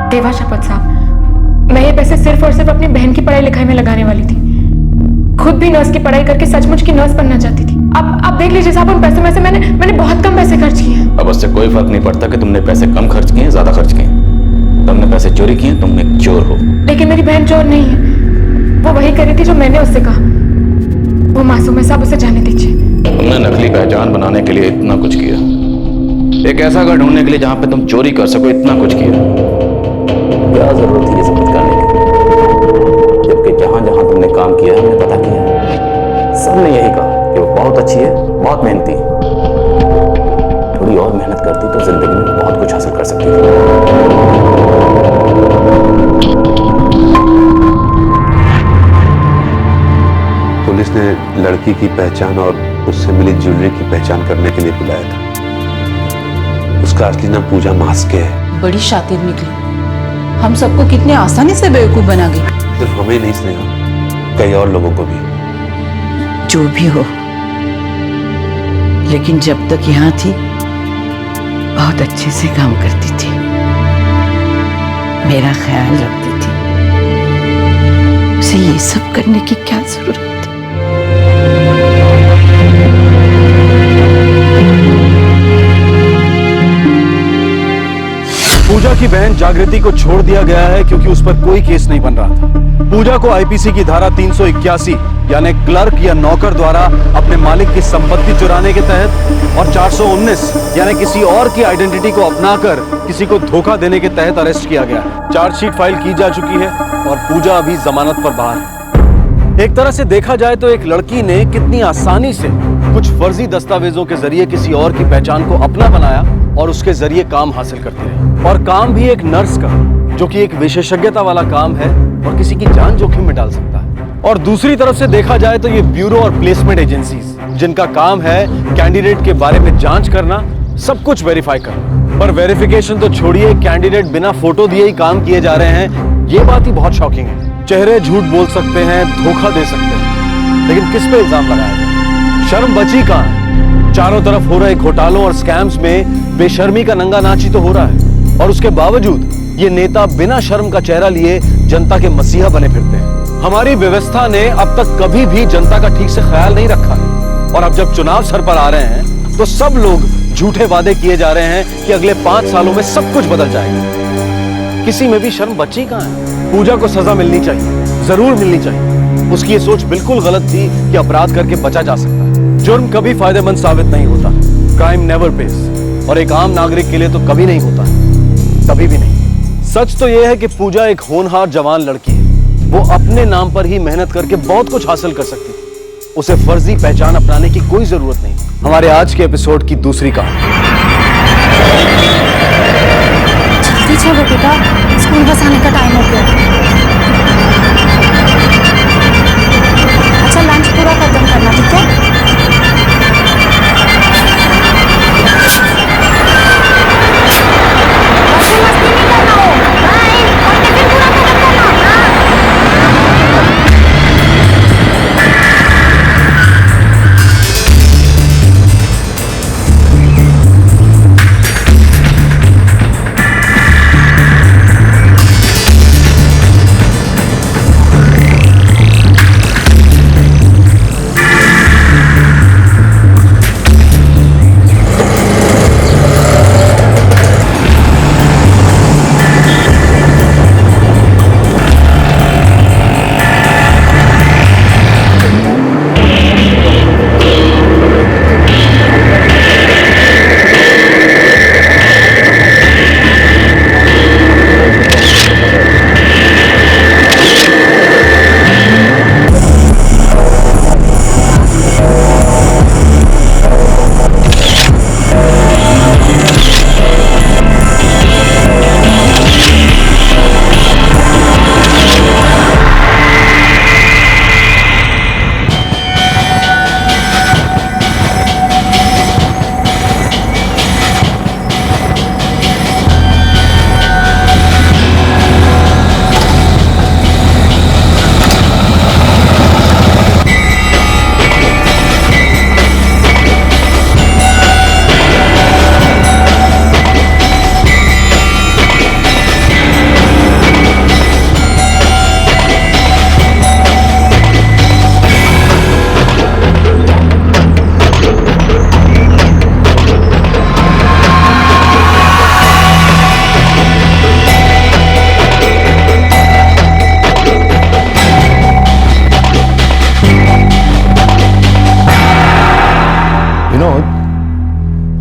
देवा शपथ साहब, मैं ये पैसे सिर्फ और सिर्फ अपनी बहन की पढ़ाई लिखाई में लगाने वाली थी। खुद भी नर्स की पढ़ाई करके सचमुच की नर्स बनना चाहती थी। अब आप देख लीजिए साहब, उन पैसों में से मैंने बहुत कम पैसे खर्च किए हैं। अब उससे कोई फर्क नहीं पड़ता कि तुमने पैसे कम खर्च किए ज्यादा खर्च किए। तुमने पैसे चोरी किए, तुम एक चोर हो। लेकिन मेरी बहन चोर नहीं है, वो वही करी थी जो मैंने उससे कहा। वो मासूम है साहब, उसे जाने दीजिए। तुमने नकली पहचान बनाने के लिए इतना कुछ किया, एक ऐसा घर ढूंढने के लिए जहां पे तुम चोरी कर सको इतना कुछ किया। क्या जरूरत थी ये सब कुछ करने की? जबकि जहां जहां तुमने काम किया है, हमने पता किया है, सबने यही कहा कि वो बहुत अच्छी है, बहुत मेहनती है। थोड़ी और मेहनत करती तो जिंदगी में बहुत कुछ हासिल कर सकती थी। पुलिस ने लड़की की पहचान और उससे मिली ज्वेलरी की पहचान करने के लिए बुलाया था। उसका असली नाम पूजा मास्के है। बड़ी शातिर निकली, हम सबको कितने आसानी से बेवकूफ बना गई। सिर्फ हमें नहीं स्नेहा, कई और लोगों को भी। जो भी हो, लेकिन जब तक यहाँ थी बहुत अच्छे से काम करती थी, मेरा ख्याल रखती थी। उसे ये सब करने की क्या जरूरत थी? पूजा की बहन जागृति को छोड़ दिया गया है क्योंकि उस पर कोई केस नहीं बन रहा था। पूजा को आईपीसी की धारा 381 यानी क्लर्क या नौकर द्वारा अपने मालिक की संपत्ति चुराने के तहत और 419 यानी किसी और की आइडेंटिटी को अपनाकर किसी को धोखा देने के तहत अरेस्ट किया गया है। चार्जशीट फाइल की जा चुकी है और पूजा अभी जमानत पर बाहर है। एक तरह से देखा जाए तो एक लड़की ने कितनी आसानी से कुछ फर्जी दस्तावेजों के जरिए किसी और की पहचान को अपना बनाया और उसके जरिए काम हासिल करती रही। और काम भी एक नर्स का, जो कि एक विशेषज्ञता वाला काम है और किसी की जान जोखिम में डाल सकता है। और दूसरी तरफ से देखा जाए तो ये ब्यूरो और प्लेसमेंट एजेंसीज, जिनका काम है कैंडिडेट के बारे में जांच करना, सब कुछ वेरीफाई करना। पर वेरिफिकेशन तो छोड़िए, कैंडिडेट बिना फोटो दिए ही काम किए जा रहे हैं। ये बात ही बहुत शॉकिंग है। चेहरे झूठ बोल सकते हैं, धोखा दे सकते हैं, लेकिन किस पे इल्जाम लगाया जाए? शर्म बची कहां है? चारों तरफ हो रहे घोटालों और स्कैम्स में बेशर्मी का नंगा नाच ही तो हो रहा है। और उसके बावजूद ये नेता बिना शर्म का चेहरा लिए जनता के मसीहा बने फिरते हैं। हमारी व्यवस्था ने अब तक कभी भी जनता का ठीक से ख्याल नहीं रखा है। और अब जब चुनाव सर पर आ रहे हैं तो सब लोग झूठे वादे किए जा रहे हैं कि अगले 5 सालों में सब कुछ बदल जाएगा। किसी में भी शर्म बची कहां है? पूजा को सजा मिलनी चाहिए, जरूर मिलनी चाहिए। उसकी ये सोच बिल्कुल गलत थी कि अपराध करके बचा जा सकता है। जुर्म कभी फायदेमंद साबित नहीं होता, क्राइम नेवर पेस, और एक आम नागरिक के लिए तो कभी नहीं होता, कभी भी नहीं। सच तो यह है कि पूजा एक होनहार जवान लड़की है। वो अपने नाम पर ही मेहनत करके बहुत कुछ हासिल कर सकती है। उसे फर्जी पहचान अपनाने की कोई जरूरत नहीं। हमारे आज के एपिसोड की दूसरी कहानी। जल्दी चलो बेटा, स्कूल बस आने का टाइम हो गया। अच्छा, लंच पूरा खत्म करना, ठीक है?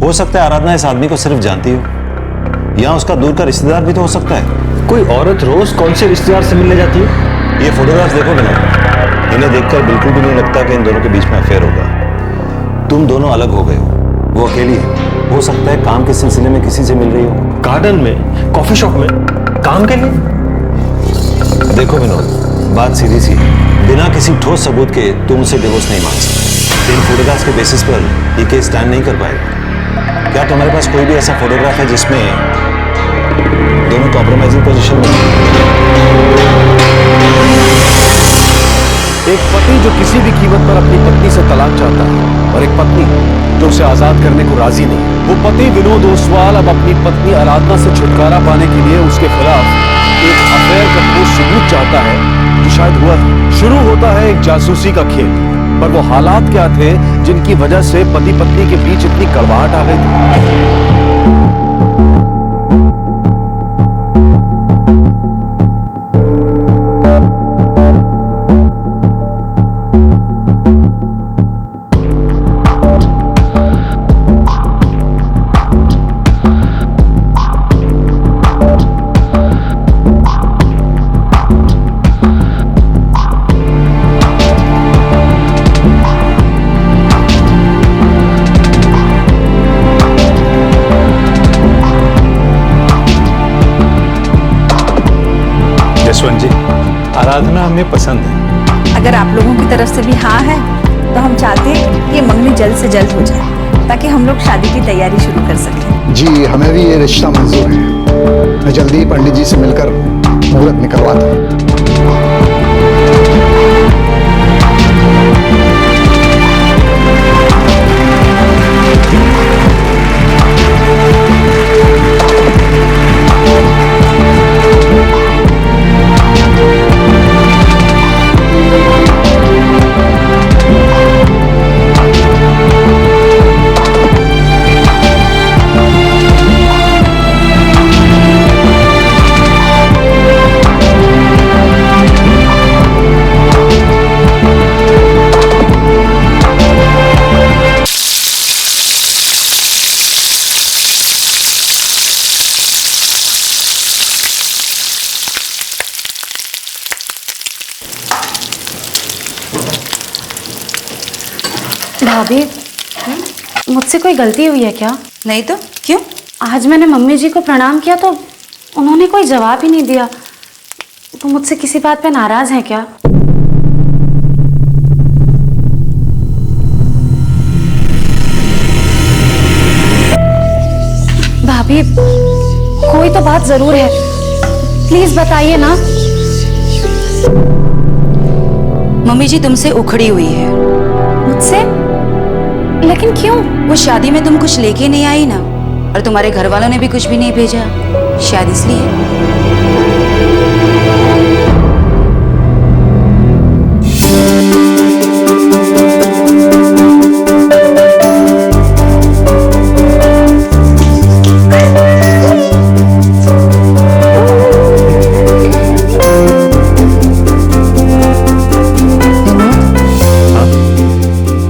हो सकता है आराधना इस आदमी को सिर्फ जानती हो, या उसका दूर का रिश्तेदार भी तो हो सकता है। कोई औरत रोज कौन से रिश्तेदार से मिलने जाती है? ये फोटोग्राफ्स देखो ना, इन्हें देखकर बिल्कुल भी नहीं लगता कि इन दोनों के बीच में अफेयर होगा। तुम दोनों अलग हो गए हो, वो अकेली है। हो सकता है काम के सिलसिले में किसी से मिल रही हो, गार्डन में, कॉफी शॉप में, काम के लिए। देखो विनोद, बात सीधी सी, बिना किसी ठोस सबूत के तुम उसे डिवोर्स नहीं मांग सकते। इन फोटोग्राफ्स के बेसिस पर ये केस स्टैंड नहीं कर पाएगा। क्या तुम्हारे पास कोई भी ऐसा फोटोग्राफ है जिसमें दोनों कॉम्प्रोमाइजिंग पोजीशन में? एक पति जो किसी भी कीमत पर अपनी पत्नी से तलाक चाहता है, और एक पत्नी जो उसे आजाद करने को राजी नहीं। वो पति विनोद ओसवाल अब अपनी पत्नी आराधना से छुटकारा पाने के लिए उसके खिलाफ एक अफेयर का ठोस सबूत चाहता है, जो शायद हुआ था। शुरू होता है एक जासूसी का खेल, पर वो हालात क्या थे जिनकी वजह से पति पत्नी के बीच इतनी कड़वाहट आ गई थी? आराधना हमें पसंद है। अगर आप लोगों की तरफ से भी हाँ है तो हम चाहते हैं कि ये मंगनी जल्द से जल्द हो जाए ताकि हम लोग शादी की तैयारी शुरू कर सकें। जी हमें भी ये रिश्ता मंजूर है। मैं जल्दी ही पंडित जी से मिलकर मुहूर्त निकलवाता हूँ। भाभी, मुझसे कोई गलती हुई है क्या? नहीं तो क्यों? आज मैंने मम्मी जी को प्रणाम किया तो उन्होंने कोई जवाब ही नहीं दिया। तो मुझसे किसी बात पे नाराज हैं क्या? भाभी, कोई तो बात जरूर है, प्लीज बताइए ना। मम्मी जी तुमसे उखड़ी हुई है। मुझसे? लेकिन क्यों? वो शादी में तुम कुछ लेके नहीं आई ना, और तुम्हारे घर वालों ने भी कुछ भी नहीं भेजा, शायद इसलिए।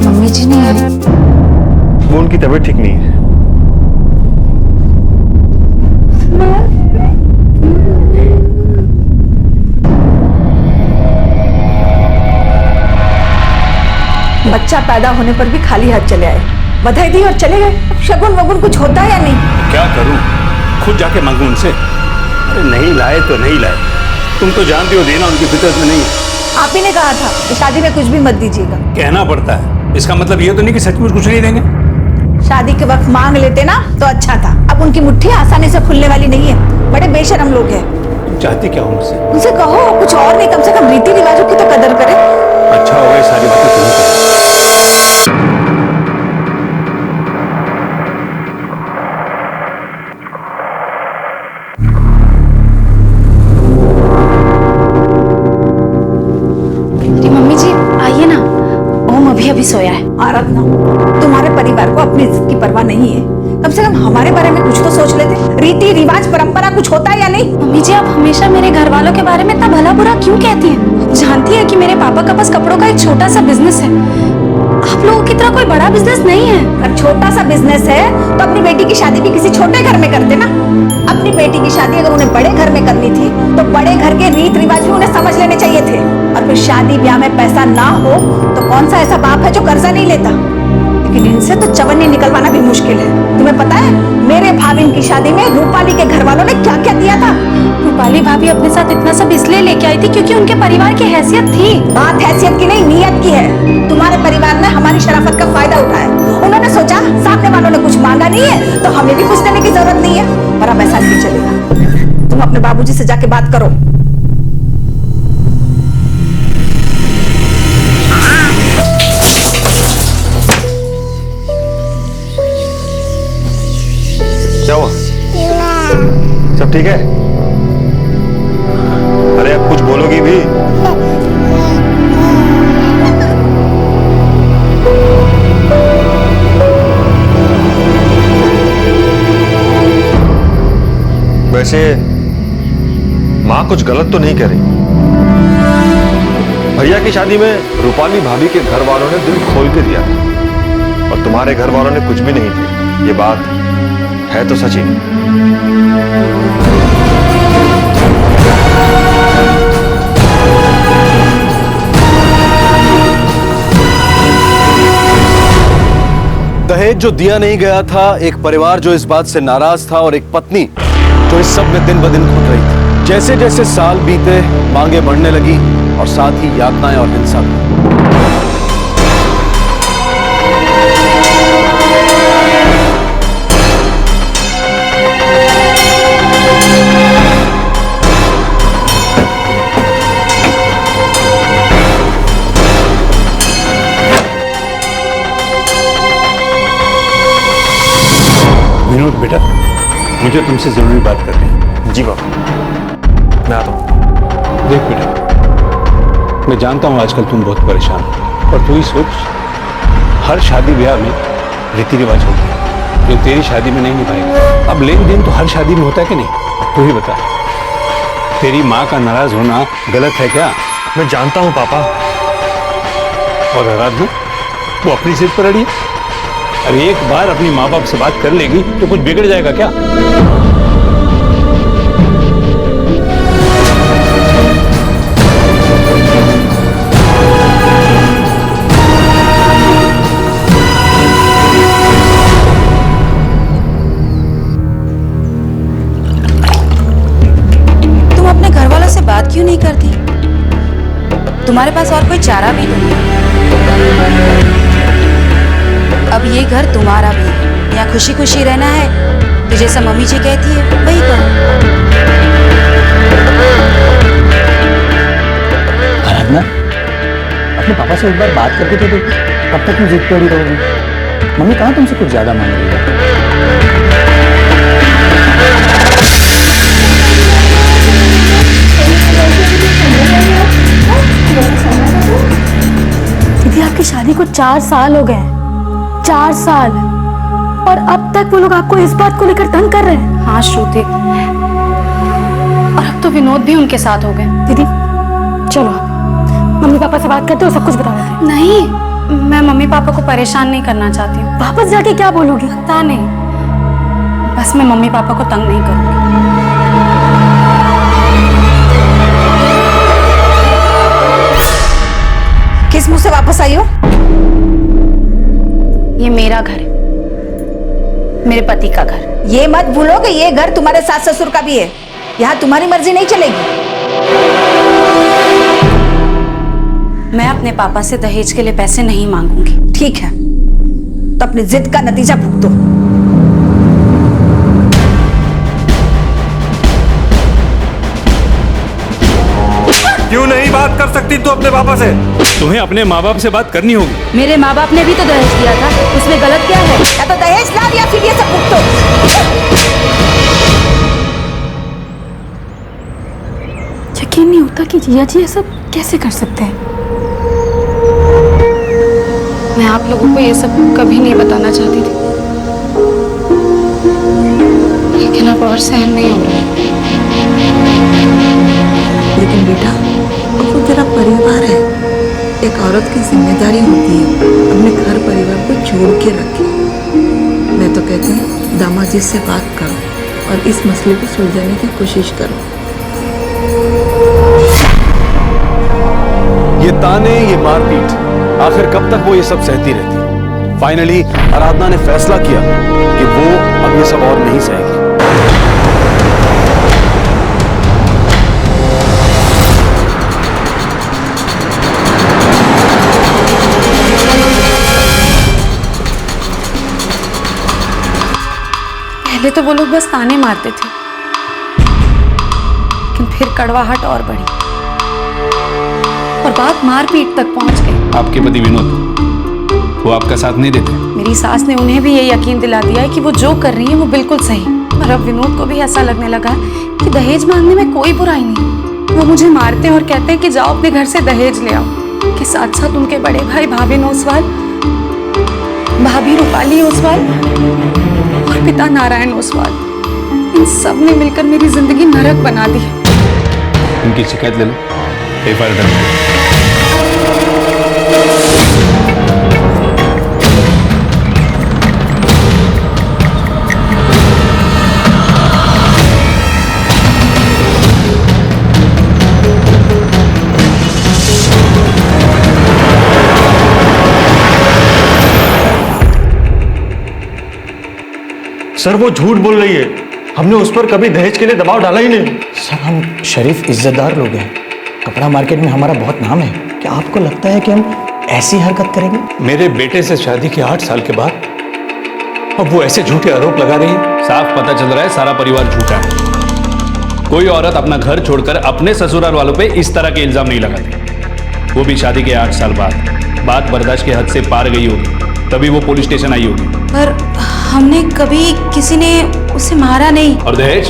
मम्मी जी नहीं आई। वो उनकी तबीयत ठीक नहीं है। बच्चा पैदा होने पर भी खाली हाथ चले आए, बधाई दी और चले गए। अब शगुन वगुन कुछ होता है या नहीं? क्या करूं, खुद जाके मांगू उनसे। अरे नहीं लाए तो नहीं लाए, तुम तो जानती हो देना उनकी फितरत में नहीं है। आप ही ने कहा था कि शादी में कुछ भी मत दीजिएगा। कहना पड़ता है, इसका मतलब ये तो नहीं कि सचमुच कुछ नहीं देंगे। शादी के वक्त मांग लेते ना तो अच्छा था। अब उनकी मुट्ठी आसानी से खुलने वाली नहीं है, बड़े बेशरम लोग हैं। तुम चाहती क्या हो मुझसे? उनसे कहो कुछ और नहीं, कम से कम रीति रिवाजों की तो कदर करे। अच्छा होगा ये सारी बातें तुम करो। मम्मी जी आइए ना, ओम अभी सोया है। आराधना, तुम्हारे परिवार को अपनी इज्जत की परवाह नहीं है, कम से कम हमारे बारे में कुछ तो सोच लेते। रीति रिवाज परंपरा कुछ होता है या नहीं? मम्मी जी आप हमेशा मेरे घर वालों के बारे में इतना भला बुरा क्यों कहती हैं? जानती है कि मेरे पापा का बस कपड़ों का एक छोटा सा बिजनेस है, आप लोगों की तरह कोई बड़ा बिजनेस नहीं है। अगर छोटा सा बिजनेस है तो अपनी बेटी की शादी भी किसी छोटे घर में करते ना। अपनी बेटी की शादी अगर उन्हें बड़े घर में करनी थी तो बड़े घर के रीत रिवाज भी उन्हें समझ लेने चाहिए थे। और फिर शादी ब्याह में पैसा ना हो तो कौन सा ऐसा बाप है जो कर्जा नहीं लेता? लेकिन इनसे तो चवन्नी निकलवाना भी मुश्किल है। तुम्हें पता है मेरे भाभी की शादी में रूपाली के घर वालों ने क्या क्या दिया था? रूपाली भाभी अपने साथ इतना सब इसलिए लेके आई थी क्योंकि उनके परिवार की हैसियत थी। बात हैसियत की नहीं, नीयत की है। तुम्हारे परिवार ने हमारी शराफत का फायदा उठाया। उन्होंने सोचा सामने वालों ने कुछ मांगा नहीं है तो हमें भी कुछ देने की जरूरत नहीं है। पर अब ऐसा नहीं चलेगा। तुम अपने बाबूजी से जाके बात करो। क्या हुआ? सब ठीक है? अरे अब कुछ बोलोगी भी? वैसे माँ कुछ गलत तो नहीं कह रही। भैया की शादी में रूपाली भाभी के घर वालों ने दिल खोल के दिया था और तुम्हारे घर वालों ने कुछ भी नहीं दिया। ये बात है तो सच ही। दहेज जो दिया नहीं गया था, एक परिवार जो इस बात से नाराज था और एक पत्नी जो इस सब में दिन ब दिन घुट रही थी। जैसे जैसे साल बीते मांगे बढ़ने लगी और साथ ही यातनाएं और हिंसा भी। विनोद बेटा, मुझे तुमसे जरूरी बात करनी है। जी बाबा, मैं आता हूँ। देख बेटा, मैं जानता हूँ आजकल तुम बहुत परेशान हो, पर तू ही सोच, हर शादी ब्याह में रीति रिवाज होते हैं जो तेरी शादी में नहीं निभाएगा। अब लेन देन तो हर शादी में होता है कि नहीं? तू ही बता, तेरी माँ का नाराज होना गलत है क्या? मैं जानता हूँ पापा। और आराधना, वो अपनी जिद पर अड़ी है। अरे एक बार अपनी माँ बाप से बात कर लेगी तो कुछ बिगड़ जाएगा क्या? तुम अपने घर वालों से बात क्यों नहीं करती? तुम्हारे पास और कोई चारा भी नहीं है। अब ये घर तुम्हारा भी है, यहाँ खुशी खुशी रहना है तो जैसा मम्मी जी कहती है वही करो। आराधना, अपने पापा से एक बार बात करके तो देखो, कब तक तुम जिद पड़ी रहोगी? मम्मी कहाँ तुमसे कुछ ज्यादा मांग रही है? दीदी, आपकी शादी को 4 साल हो गए हैं। 4 साल, और अब तक वो लोग आपको इस बात को लेकर तंग कर रहे हैं। हाँ श्रुति, और अब तो विनोद भी उनके साथ हो गए। दीदी चलो, मम्मी पापा से बात करते हो, सब कुछ बता देते। नहीं, मैं मम्मी पापा को परेशान नहीं करना चाहती हूँ। वापस जाके क्या बोलोगी? पता नहीं, बस मैं मम्मी पापा को तंग नहीं करूँगी। किस मुंह से वापस आई हो? ये मेरा घर है, मेरे पति का घर। ये मत भूलो कि ये घर तुम्हारे सास ससुर का भी है। यहाँ तुम्हारी मर्जी नहीं चलेगी। मैं अपने पापा से दहेज के लिए पैसे नहीं मांगूंगी। ठीक है, तो अपनी जिद का नतीजा भुगतो। क्यों नहीं बात कर सकती तू अपने पापा से? तुम्हें अपने माँ बाप से बात करनी होगी। मेरे माँ बाप ने भी तो दहेज दिया था, उसमें गलत क्या है? या तो दहेज ला या फिर ये सब भुगतो। यकीन नहीं होता कि जिया जी ये सब कैसे कर सकते हैं। मैं आप लोगों को ये सब कभी नहीं बताना चाहती थी, लेकिन अब और सहन नहीं हो रहा। लेकिन बेटा, वो तेरा परिवार है। एक औरत की जिम्मेदारी होती है अपने घर परिवार को जोड़ के रखे। मैं तो कहती हूँ दामाद जी से बात करो और इस मसले को सुलझाने की कोशिश करो। ये ताने, ये मारपीट, आखिर कब तक वो ये सब सहती रहती? फाइनली आराधना ने फैसला किया कि वो अब ये सब और नहीं सहेगी। पहले तो वो लोग बस ताने मारते थे, लेकिन फिर कड़वाहट और बढ़ी और बात मारपीट तक पहुंच गई। आपके पति विनोद, वो आपका साथ नहीं देते? मेरी सास ने उन्हें भी ये यकीन दिला दिया है कि वो जो कर रही है वो बिल्कुल सही। और अब विनोद को भी ऐसा लगने लगा है कि दहेज मांगने में कोई बुराई नहीं। वो मुझे मारते हैं और कहते हैं कि जाओ अपने घर से दहेज ले आओ। के साथ साथ उनके बड़े भाई भाभी ओसवाल, भाभी रूपाली ओसवाल और पिता नारायण ओसवाल, इन सब ने मिलकर मेरी जिंदगी नरक बना दी है। उनकी शिकायत ले लो, एफआईआर दर्ज करो। सर वो झूठ बोल रही है। हमने उस पर कभी दहेज के लिए दबाव डाला ही नहीं। सर हम शरीफ इज्जतदार लोग हैं, कपड़ा मार्केट में हमारा बहुत नाम है। क्या आपको लगता है कि हम ऐसी हरकत करेंगे? मेरे बेटे से शादी के 8 साल के बाद अब वो ऐसे झूठे आरोप लगा रही है। साफ पता चल रहा है सारा परिवार झूठा है। कोई औरत अपना घर छोड़कर अपने ससुराल वालों पे इस तरह के इल्जाम नहीं लगाती, वो भी शादी के 8 साल बाद। बात बर्दाश्त के हद से पार गई होगी तभी वो पुलिस स्टेशन आई होगी। पर हमने कभी किसी ने उसे मारा नहीं। और दहेज,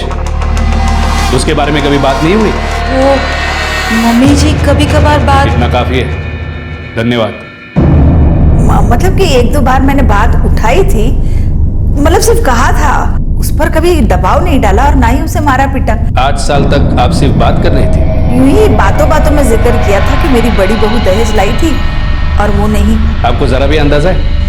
उसके बारे में कभी बात नहीं हुई? वो मम्मी जी कभी कभार बात। इतना काफी है, धन्यवाद। मतलब कि 1-2 बार मैंने बात उठाई थी, मतलब सिर्फ कहा था, उस पर कभी दबाव नहीं डाला और ना ही उसे मारा पीटा। 8 साल तक आप सिर्फ बात कर रही थी? यूं ही बातों बातों में जिक्र किया था कि मेरी बड़ी बहू दहेज लाई थी और वो नहीं। आपको जरा भी अंदाजा है?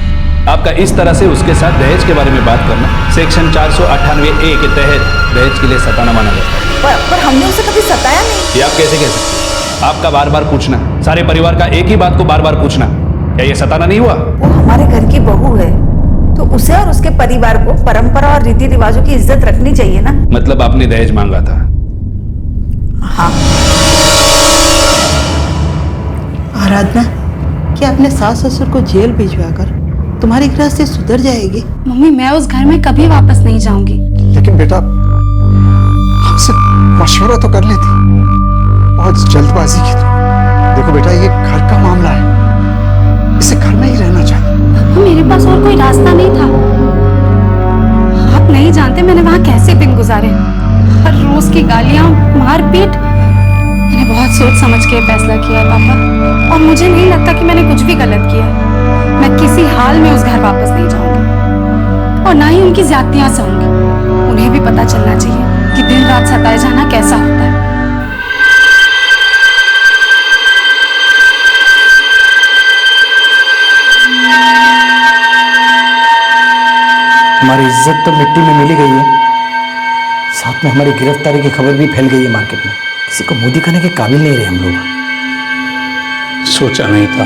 आपका इस तरह से उसके साथ दहेज के बारे में बात करना सेक्शन 498A के तहत दहेज के लिए सताना माना जाता है। पर हमने उसे कभी सताया नहीं। ये आप कैसे कह सकते हैं? आपका बार बार पूछना, सारे परिवार का एक ही बात को बार बार पूछना, क्या ये सताना नहीं हुआ? वो हमारे घर की बहू है तो उसे और उसके परिवार को परंपरा और रीति रिवाजों की इज्जत रखनी चाहिए ना। मतलब आपने दहेज मांगा था? हाँ। आराधना, क्या अपने सास ससुर को जेल भिजवाकर तुम्हारी गृहस्थी सुधर जाएगी? मम्मी मैं उस घर में कभी वापस नहीं जाऊंगी। लेकिन बेटा हमसे मशवरा तो कर लेती, बहुत जल्दबाजी की तो। देखो बेटा ये घर का मामला है, इसे घर में ही रहना चाहिए। मेरे पास और कोई रास्ता नहीं था। आप नहीं जानते मैंने वहां कैसे दिन गुजारे, हर रोज की गालियां, मारपीट। मैंने बहुत सोच समझ के फैसला किया है पापा, और मुझे नहीं लगता कि मैंने कुछ भी गलत किया है। मैं किसी हाल में उस घर वापस नहीं जाऊंगी और ना ही उनकी ज्यादतियां सहूंगी। उन्हें भी पता चलना चाहिए कि दिन रात सताए जाना कैसा होता है। हमारी इज्जत तो मिट्टी में मिली गई है, साथ में हमारी गिरफ्तारी की खबर भी फैल गई है मार्केट में। किसी को मुंह दिखाने के काबिल नहीं रहे हम लोग। सोचा नहीं था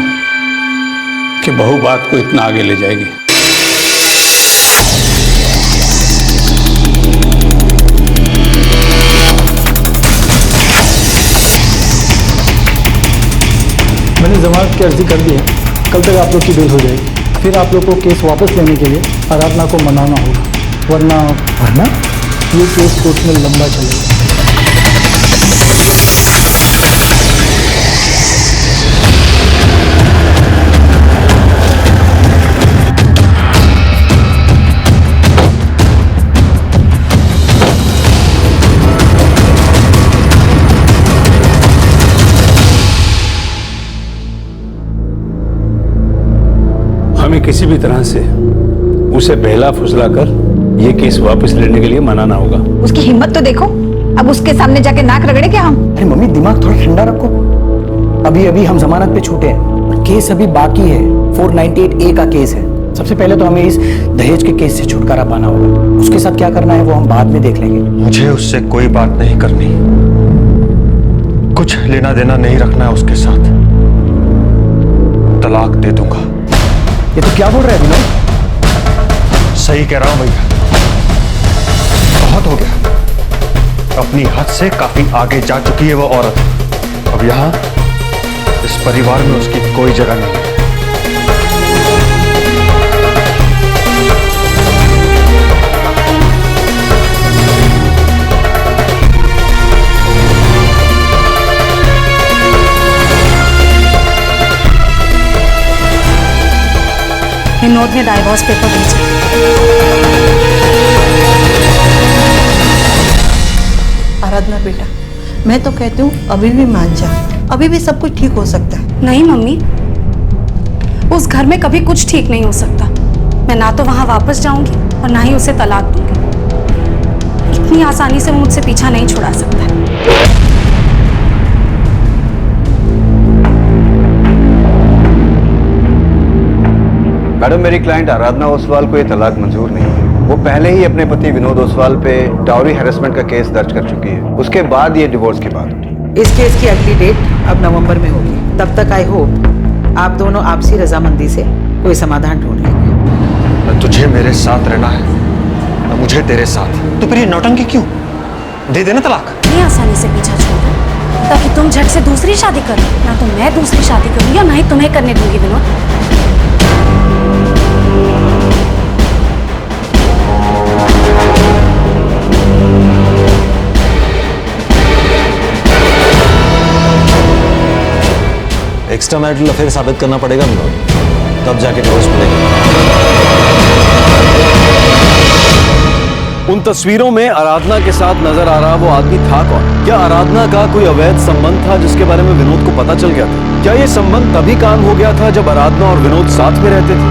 कि बहू बात को इतना आगे ले जाएगी। मैंने जमानत की अर्जी कर दी है, कल तक आप लोग की बेल हो जाएगी। फिर आप लोग को केस वापस लेने के लिए आराधना को मनाना होगा, वरना ये केस कोर्ट में लंबा चलेगा। हमें किसी भी तरह से उसे बहला फुसला कर ये केस वापस लेने के लिए मनाना होगा। उसकी हिम्मत तो देखो, अब उसके सामने जाके नाक रगड़े क्या हम? अरे मम्मी दिमाग थोड़ा ठंडा रखो, अभी अभी हम जमानत पे छूटे हैं, केस अभी बाकी है। 498A का केस है। सबसे पहले तो हमें इस दहेज के केस से छुटकारा पाना होगा। उसके साथ क्या करना है वो हम बाद में देख लेंगे। मुझे उससे कोई बात नहीं करनी, कुछ लेना देना नहीं रखना है उसके साथ। तलाक दे दूंगा। ये तो क्या बोल रहे हैं विनोद? सही कह रहा हूं भैया, बहुत हो गया। अपनी हद से काफी आगे जा चुकी है वो औरत। अब यहां इस परिवार में उसकी कोई जगह नहीं है। विनोद ने डाइवोर्स पेपर भेजा। आराधना बेटा, मैं तो कहती हूँ अभी भी मान जा, अभी भी सब कुछ ठीक हो सकता है। नहीं मम्मी, उस घर में कभी कुछ ठीक नहीं हो सकता। मैं ना तो वहां वापस जाऊंगी और ना ही उसे तलाक दूंगी। इतनी आसानी से वो मुझसे पीछा नहीं छुड़ा सकता। मैडम, मेरी क्लाइंट आराधना ओसवाल को ये तलाक मंजूर नहीं है। वो पहले ही अपने पति विनोद ओसवाल पे डाउरी हैरेसमेंट का केस दर्ज कर चुकी है। उसके बाद ये डिवोर्स की बात उठी। इस केस की अगली डेट अब नवंबर में होगी। तब तक आई होप आप दोनों आपसी रजामंदी से कोई समाधान ढूंढ लेंगे। न तुझे मेरे साथ रहना है, न मुझे तेरे साथ। तो फिर ये नौटंकी क्यों? दे देना तलाक। नहीं आसानी से पीछा छोड़ ताकि तुम झट से दूसरी शादी करो। ना तो मैं दूसरी शादी करूंगी और ना ही तुम्हें करने दूंगी विनोद। एक्स्ट्रा मैरिटल अफेयर साबित करना पड़ेगा विनोद, तब जाके डिवोर्स मिलेगा। उन तस्वीरों में आराधना के साथ नजर आ रहा वो आदमी था कौन? क्या आराधना का कोई अवैध संबंध था जिसके बारे में विनोद को पता चल गया था? क्या ये संबंध तभी काम हो गया था जब आराधना और विनोद साथ में रहते थे,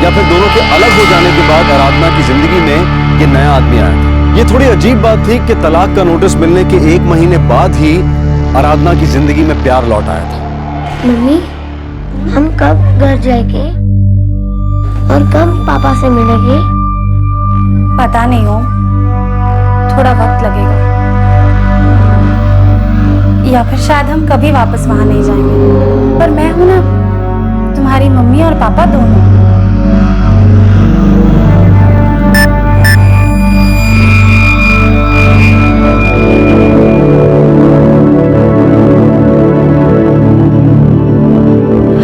या फिर दोनों के अलग हो जाने के बाद आराधना की जिंदगी में ये नया आदमी आया था? ये थोड़ी अजीब बात थी कि तलाक का नोटिस मिलने के 1 महीने बाद ही आराधना की जिंदगी में प्यार लौट आया था। मम्मी, हम कब घर जाएंगे और कब पापा से मिलेंगे? पता नहीं हो, थोड़ा वक्त लगेगा, या फिर शायद हम कभी वापस वहां नहीं जाएंगे। पर मैं हूं ना, तुम्हारी मम्मी और पापा दोनों।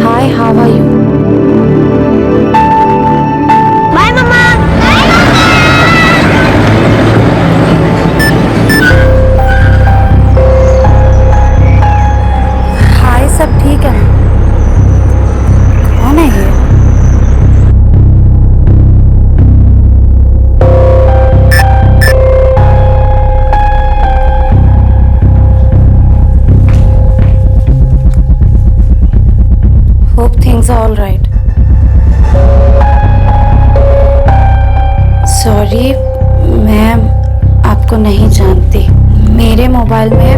हाय, हाउ आर यू? बाय मम्मा। हाय, सब ठीक है? कौन है ये? Hope things are all right. Sorry, मैं आपको नहीं जानती। मेरे मोबाइल में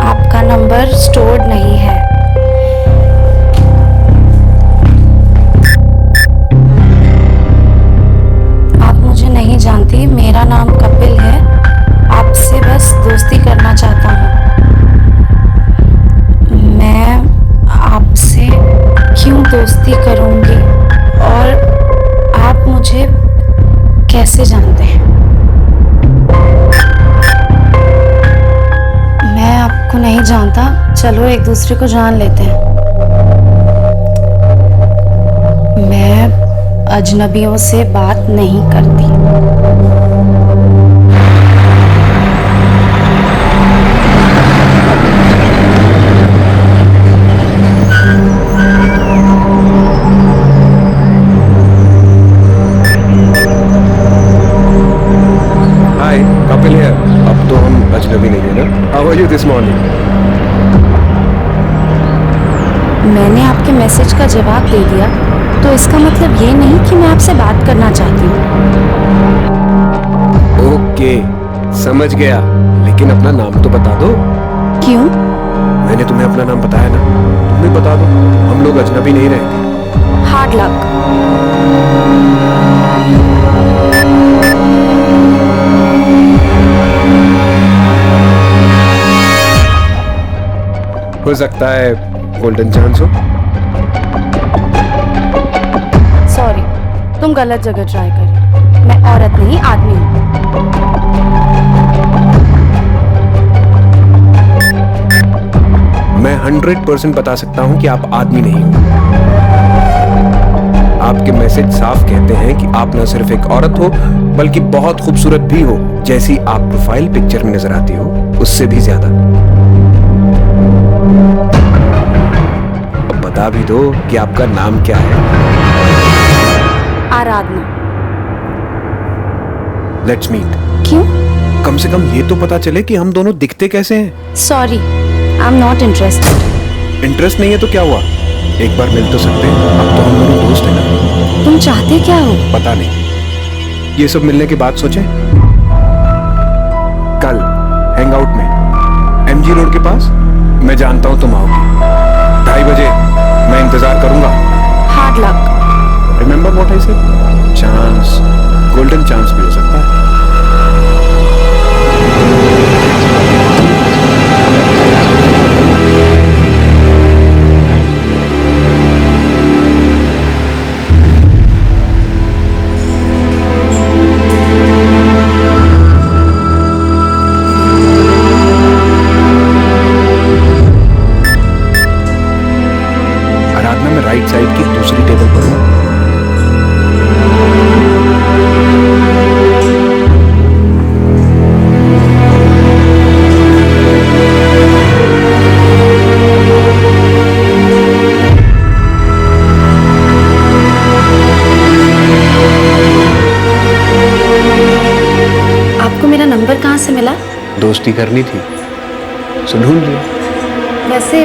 आपका नंबर स्टोर्ड नहीं है। आप मुझे नहीं जानती, मेरा नाम कपिल है। आपसे बस दोस्ती करना चाहता हूँ। मैं आपसे क्यों दोस्ती करूंगी और आप मुझे कैसे जानते हैं? मैं आपको नहीं जानता, चलो एक दूसरे को जान लेते हैं। मैं अजनबियों से बात नहीं करती। Hi, Kapil here. अब तो हम अजनबी नहीं है ना? How are you this morning? मैंने आपके मैसेज का जवाब दे दिया, तो इसका मतलब ये नहीं कि मैं आपसे बात करना चाहती हूँ। ओके, समझ गया, लेकिन अपना नाम तो बता दो। क्यों? मैंने तुम्हें अपना नाम बताया ना, तुम भी बता दो, हम लोग अजनबी नहीं रहेंगे। Hard luck. हो सकता है गोल्डन चांस हो। सॉरी, तुम गलत जगह ट्राई करी। मैं औरत नहीं, आदमी हूँ। मैं 100% बता सकता हूं कि आप आदमी नहीं हो। आपके मैसेज साफ कहते हैं कि आप न सिर्फ एक औरत हो, बल्कि बहुत खूबसूरत भी हो, जैसी आप प्रोफाइल पिक्चर में नजर आती हो, उससे भी ज्यादा। अब बता भी दो कि आपका नाम क्या है। आराधना। Let's meet. क्यों? कम से कम ये तो पता चले कि हम दोनों दिखते कैसे हैं। Sorry, I am not interested. Interest नहीं है तो क्या हुआ, एक बार मिल तो सकते हैं। अब तो हम दोनों दोस्त हैं ना। तुम चाहते क्या हो? पता नहीं, ये सब मिलने के बाद सोचें। कल हैंगआउट में एमजी रोड के पास, मैं जानता हूं तुम आओगे। 2:30 बजे मैं इंतजार करूंगा। Hard luck. Remember what I said? Chance, golden chance भी हो सकता है। दोस्ती करनी थी, सो ढूंढ लिया। वैसे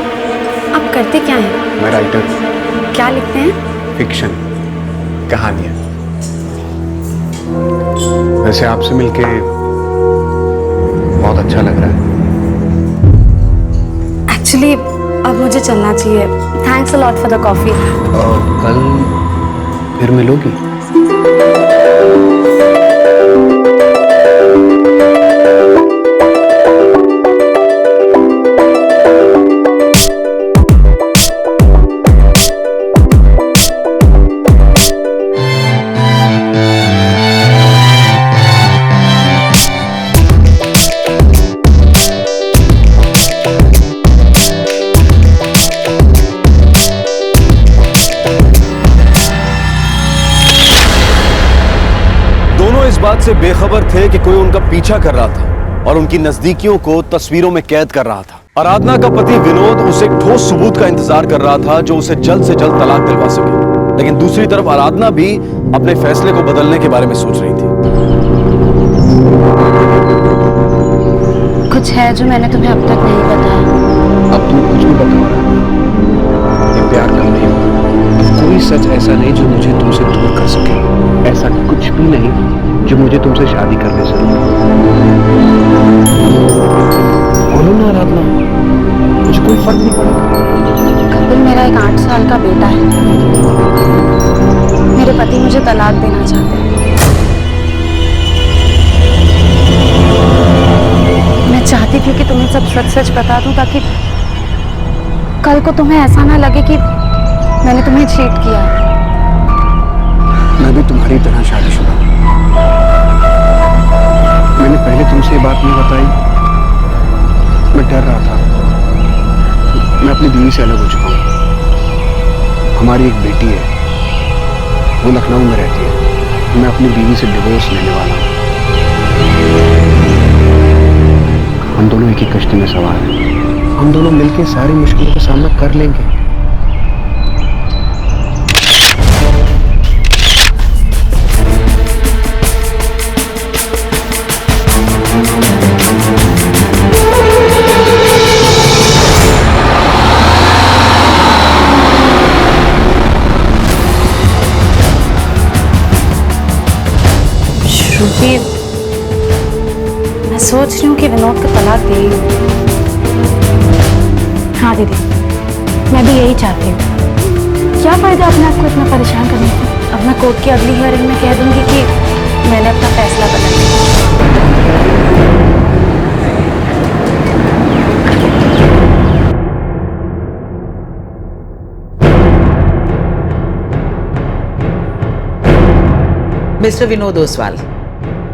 आप करते क्या हैं? मैं राइटर हूँ। क्या लिखते हैं? फिक्शन, कहानियां। वैसे आपसे मिलके बहुत अच्छा लग रहा है। एक्चुअली अब मुझे चलना चाहिए। Thanks a lot for the coffee. कल फिर मिलोगी? बात से बेखबर थे कि कोई उनका पीछा कर रहा था और उनकी नजदीकियों को तस्वीरों में कैद कर रहा था। आराधना का पति विनोद उसे एक ठोस सबूत का इंतजार कर रहा था जो उसे जल्द से जल्द तलाक दिलवा सके। लेकिन दूसरी तरफ आराधना भी अपने फैसले को बदलने के बारे में सोच रही थी। कुछ है जो मैंने तुम्हें अब तक नहीं बताया। अब तुम कुछ भी बताओ। ये प्यार कम नहीं हुआ। कोई सच ऐसा नहीं जो मुझे तुमसे दूर कर सके। ऐसा कुछ भी नहीं जो मुझे तुमसे शादी करने से रोके। बोलो ना आराधना, मुझे कोई फर्क नहीं पड़ेगा। कपिल मेरा एक 8 साल का बेटा है। मेरे पति मुझे तलाक देना चाहते हैं। मैं चाहती थी कि तुम्हें सब सच सच बता दूं ताकि कल को तुम्हें ऐसा ना लगे कि मैंने तुम्हें चीट किया। मैं भी तुम्हारी तरह शादीशुदा हूं। मैंने पहले तुमसे ये बात नहीं बताई। मैं डर रहा था। मैं अपनी बीवी से अलग हो चुका हूं। हमारी एक बेटी है, वो लखनऊ में रहती है। मैं अपनी बीवी से डिवोर्स लेने वाला हूं। हम दोनों एक ही कश्ती में सवार हैं। हम दोनों मिलकर सारी मुश्किलों का सामना कर लेंगे। श्रुति, मैं सोच रही हूँ कि विनोद को तलाक दे ही। हाँ दीदी, मैं भी यही चाहती हूँ। क्या फायदा अपने आप को इतना परेशान करने का। अब मैं कोर्ट की अगली हियरिंग में कह दूंगी कि मैंने अपना फैसला बदल लिया। मिस्टर विनोद ओसवाल,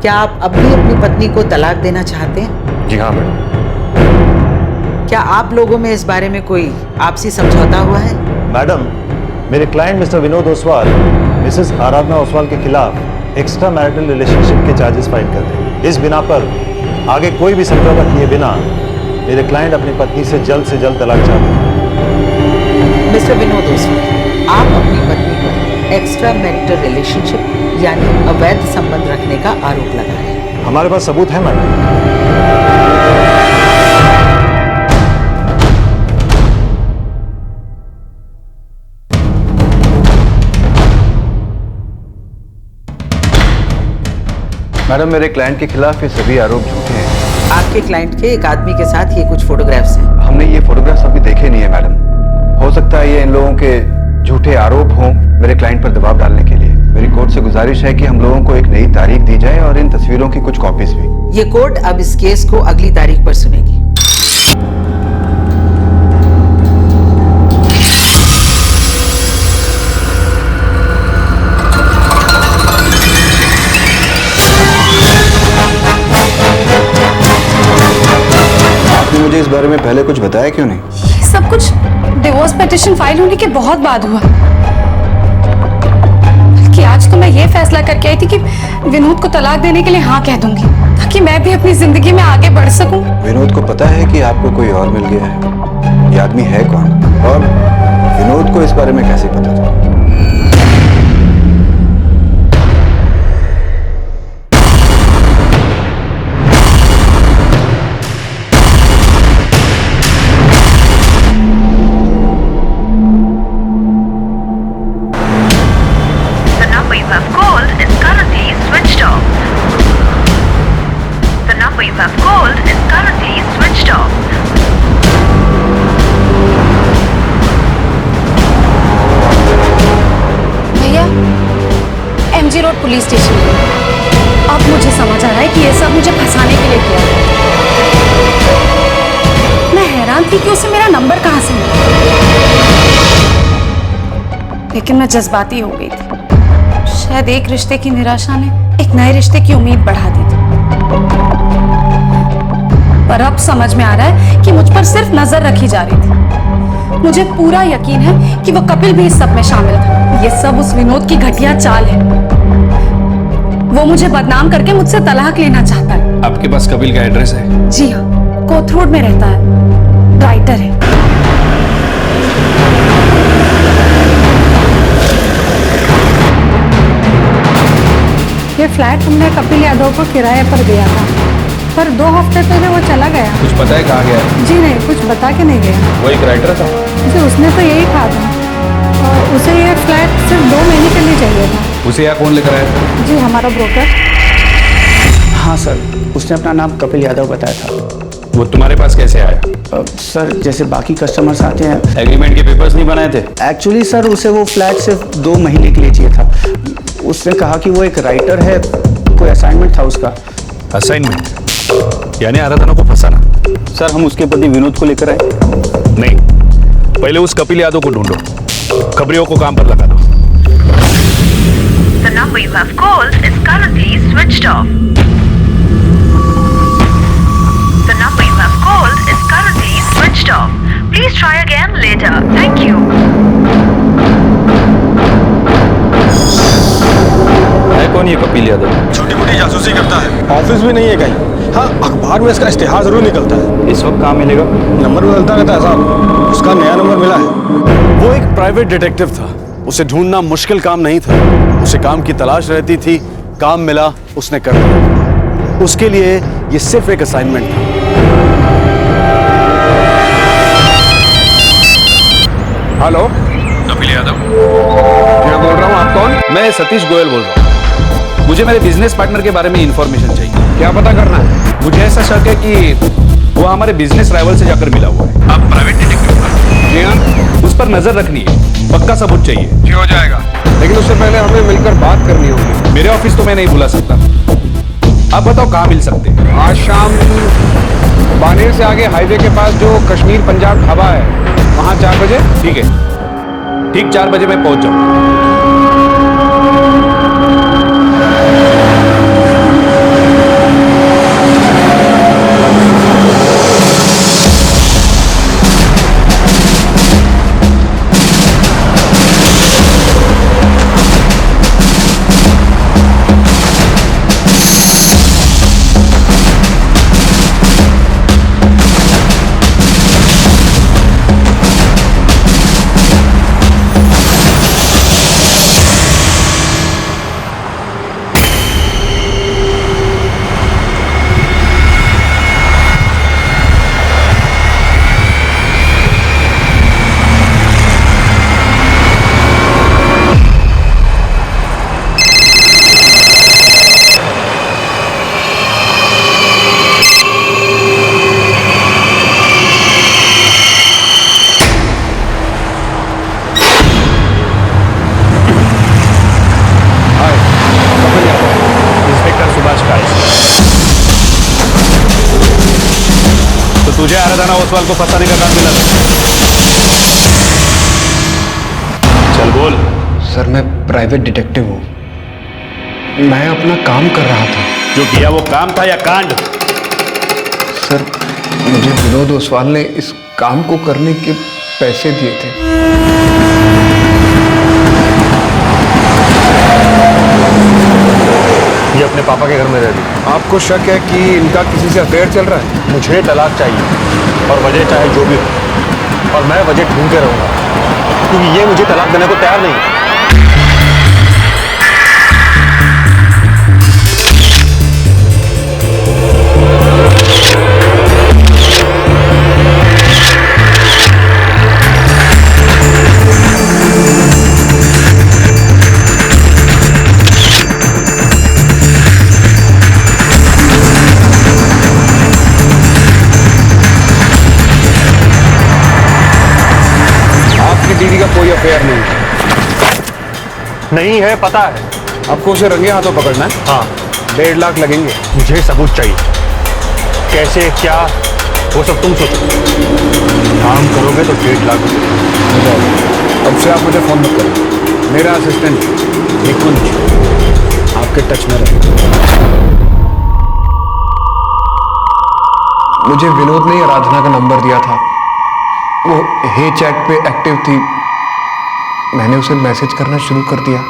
क्या आप अब भी अपनी पत्नी को तलाक देना चाहते हैं? जी हाँ मैडम। क्या आप लोगों में इस बारे में कोई आपसी समझौता हुआ है? मैडम, मेरे client mister Vinod Oswal missus Aradhana Oswal के खिलाफ एक्स्ट्रा मैरिटल रिलेशनशिप के चार्जेस फाइल कर रहे हैं। इस बिना पर आगे कोई भी समझौता किए बिना मेरे क्लाइंट अपनी पत्नी से जल्द तलाक चाहते हैं। मिस्टर विनोद ओसवाल, आप अपनी पत्नी पर एक्स्ट्रा मैरिटल रिलेशनशिप यानी अवैध संबंध रखने का आरोप लगा रहे हैं। हमारे पास सबूत है मैडम। मैडम, मेरे क्लाइंट के खिलाफ ये सभी आरोप झूठे हैं। आपके क्लाइंट के एक आदमी के साथ ये कुछ फोटोग्राफ्स हैं। हमने ये फोटोग्राफ्स अभी देखे नहीं है मैडम। हो सकता है ये इन लोगों के झूठे आरोप हों मेरे क्लाइंट पर दबाव डालने के लिए। मेरी कोर्ट से गुजारिश है कि हम लोगों को एक नई तारीख दी जाए और इन तस्वीरों की कुछ कॉपीज भी। ये कोर्ट अब इस केस को अगली तारीख पर सुनेगी। आपने मुझे इस बारे में पहले कुछ बताया क्यों नहीं? ये सब कुछ डिवोर्स पिटीशन फाइल होने के बहुत बाद हुआ। कि आज तो मैं ये फैसला करके आई थी कि विनोद को तलाक देने के लिए हाँ कह दूंगी ताकि मैं भी अपनी जिंदगी में आगे बढ़ सकूं। विनोद को पता है कि आपको कोई और मिल गया है? ये आदमी है कौन और विनोद को इस बारे में कैसे पता था? पुलिस स्टेशन गई। अब मुझे समझ आ रहा है कि ये सब मुझे फंसाने के लिए किया गया। मैं हैरान थी कि उसे मेरा नंबर कहाँ से मिला, लेकिन मैं जज्बाती हो गई थी। शायद एक रिश्ते की निराशा ने एक नए रिश्ते की उम्मीद बढ़ा दी थी। पर अब समझ में आ रहा है कि मुझ पर सिर्फ नजर रखी जा रही थी। मुझे पूरा यकीन है कि वो कपिल भी इस सब में शामिल था। ये सब उस विनोद की घटिया चाल है। वो मुझे बदनाम करके मुझसे तलाक लेना चाहता है। आपके पास कपिल का एड्रेस है? जी हाँ, कोथरूड में रहता है, राइटर है। ये फ्लैट हमने कपिल यादव को किराए पर दिया था, पर 2 हफ्ते पहले वो चला गया। कुछ पता है कहाँ गया है? जी नहीं, कुछ बता के नहीं गया। वो एक राइटर था? जी, उसने तो यही कहा था। और उसे ये फ्लैट सिर्फ 2 महीने के लिए चाहिए था। उसे यहाँ कौन लेकर आया था? जी, हमारा ब्रोकर। हाँ सर, उसने अपना नाम कपिल यादव बताया था। वो तुम्हारे पास कैसे आया? सर, जैसे बाकी कस्टमर्स आते हैं। एग्रीमेंट के पेपर्स नहीं बनाए थे? एक्चुअली सर, उसे वो फ्लैट सिर्फ 2 महीने के लिए चाहिए था। उसने कहा कि वो एक राइटर है, कोई असाइनमेंट था उसका। असाइनमेंट? यानी आराधना को फंसाना? सर, हम उसके पति विनोद को लेकर आए। नहीं, पहले उस कपिल यादव को ढूंढो, खबरियों को काम पर लगा दो। The number you have called is currently switched off. The number you have called is currently switched off. Please try again later. Thank you. है कौन ये कपिल यादव? छोटी मोटी जासूसी करता है। ऑफिस भी नहीं है कहीं। हाँ, अखबार में इसका इश्तिहार जरूर निकलता है। इस वक्त कहाँ मिलेगा? नंबर बदलता रहता है साहब। उसका नया नंबर मिला है। वो एक प्राइवेट डिटेक्टिव था। उसे ढूंढना मुश्किल काम नहीं था। उसे काम की तलाश रहती थी, काम मिला, उसने कर दिया। उसके लिए ये सिर्फ एक असाइनमेंट था। हेलो, कपिल यादव? मैं बोल रहा हूँ, आप कौन? मैं सतीश गोयल बोल रहा हूँ। मुझे मेरे बिजनेस पार्टनर के बारे में इंफॉर्मेशन चाहिए। क्या पता करना है? मुझे ऐसा शक है कि वो हमारे बिजनेस राइवल से जाकर मिला हुआ है। आप प्राइवेट डिटेक्टिव हैं? जी हाँ। उस पर नजर रखनी है, पक्का सबूत चाहिए। जी हो जाएगा, लेकिन उससे पहले हमें मिलकर बात करनी होगी। मेरे ऑफिस तो मैं नहीं बुला सकता। आप बताओ कहाँ मिल सकते हैं? आज शाम बानेर से आगे हाईवे के पास जो कश्मीर पंजाब ढाबा है, वहाँ 4 बजे। ठीक है, ठीक 4 बजे मैं पहुंच जाऊंगा। तुझे आराधना ओसवाल को फंसाने का काम मिला था। चल बोल। सर, मैं प्राइवेट डिटेक्टिव हूँ। मैं अपना काम कर रहा था। जो किया वो काम था या कांड? सर, मुझे विनोद ओसवाल ने इस काम को करने के पैसे दिए थे। ये अपने पापा के घर में रह रही। आपको शक है कि इनका किसी से अफेयर चल रहा है? मुझे तलाक चाहिए, और वजह चाहे जो भी हो, और मैं वजह ढूंढते रहूंगा, क्योंकि ये मुझे तलाक देने को तैयार नहीं है। दीदी का कोई अफेयर नहीं है। नहीं है, पता है, आपको उसे रंगे हाथों पकड़ना है? हाँ 1.5 लाख लगेंगे। मुझे सबूत चाहिए, कैसे क्या वो सब तुम सोचो। काम करोगे तो 1.5 लाख रुपये। अब से आप मुझे फोन मत करो, मेरा असिस्टेंट निकुंज आपके टच में रहेगा। मुझे विनोद ने आराधना का नंबर दिया था, वो हे चैट पे एक्टिव थी, मैंने उसे मैसेज करना शुरू कर दिया।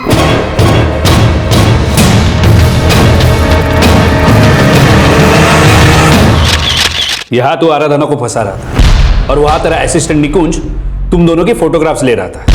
यहाँ तो आराधना को फंसा रहा था और वहां तेरा असिस्टेंट निकुंज तुम दोनों के फोटोग्राफ्स ले रहा था।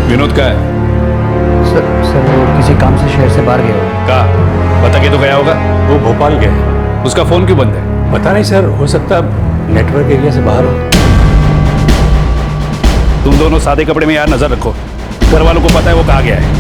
विनोद का है? सर वो किसी काम से शहर से बाहर गया होगा। कहा? बता के तो गया होगा। वो भोपाल गया है। उसका फोन क्यों बंद है? पता नहीं सर, हो सकता नेटवर्क एरिया से बाहर हो। तुम दोनों सादे कपड़े में यार नजर रखो, घर वालों को पता है वो कहाँ गया है।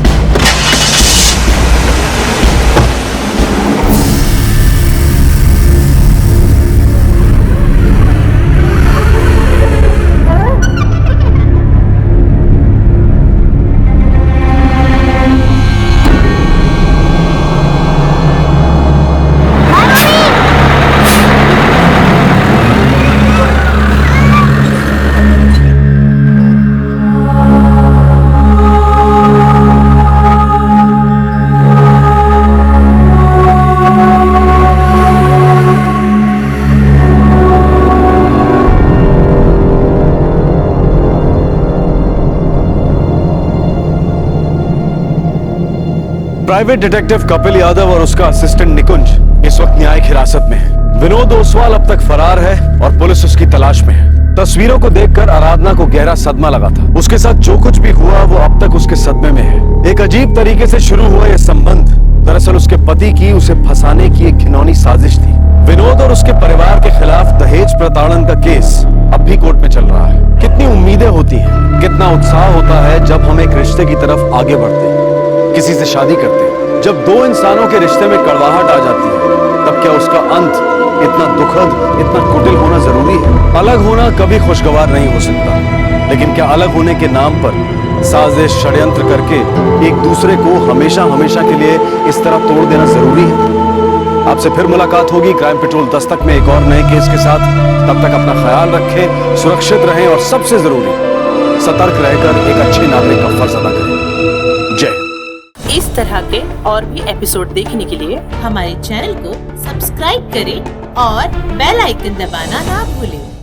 प्राइवेट डिटेक्टिव कपिल यादव और उसका असिस्टेंट निकुंज इस वक्त न्यायिक हिरासत में है। विनोद ओसवाल अब तक फरार है और पुलिस उसकी तलाश में है। तस्वीरों को देखकर आराधना को गहरा सदमा लगा था। उसके साथ जो कुछ भी हुआ वो अब तक उसके सदमे में है। एक अजीब तरीके से शुरू हुआ यह संबंध दरअसल उसके पति की उसे फंसाने की एक घिनौनी साजिश थी। विनोद और उसके परिवार के खिलाफ दहेज प्रताड़न का केस अब भी कोर्ट में चल रहा है। कितनी उम्मीदें होती हैं, कितना उत्साह होता है जब हम एक रिश्ते की तरफ आगे बढ़ते हैं, किसी से शादी करते हैं। जब दो इंसानों के रिश्ते में कड़वाहट आ जाती है तब क्या उसका अंत इतना दुखद, इतना कुटिल होना जरूरी है? अलग होना कभी खुशगवार नहीं हो सकता, लेकिन क्या अलग होने के नाम पर साजिश षड्यंत्र करके एक दूसरे को हमेशा हमेशा के लिए इस तरह तोड़ देना जरूरी है? आपसे फिर मुलाकात होगी क्राइम पेट्रोल दस्तक में एक और नए केस के साथ। तब तक अपना ख्याल रखें, सुरक्षित रहें और सबसे जरूरी सतर्क रहकर एक अच्छे नागरिक का फर्ज अदा करें। जय। इस तरह के और भी एपिसोड देखने के लिए हमारे चैनल को सब्सक्राइब करें और बेल आइकन दबाना ना भूलें।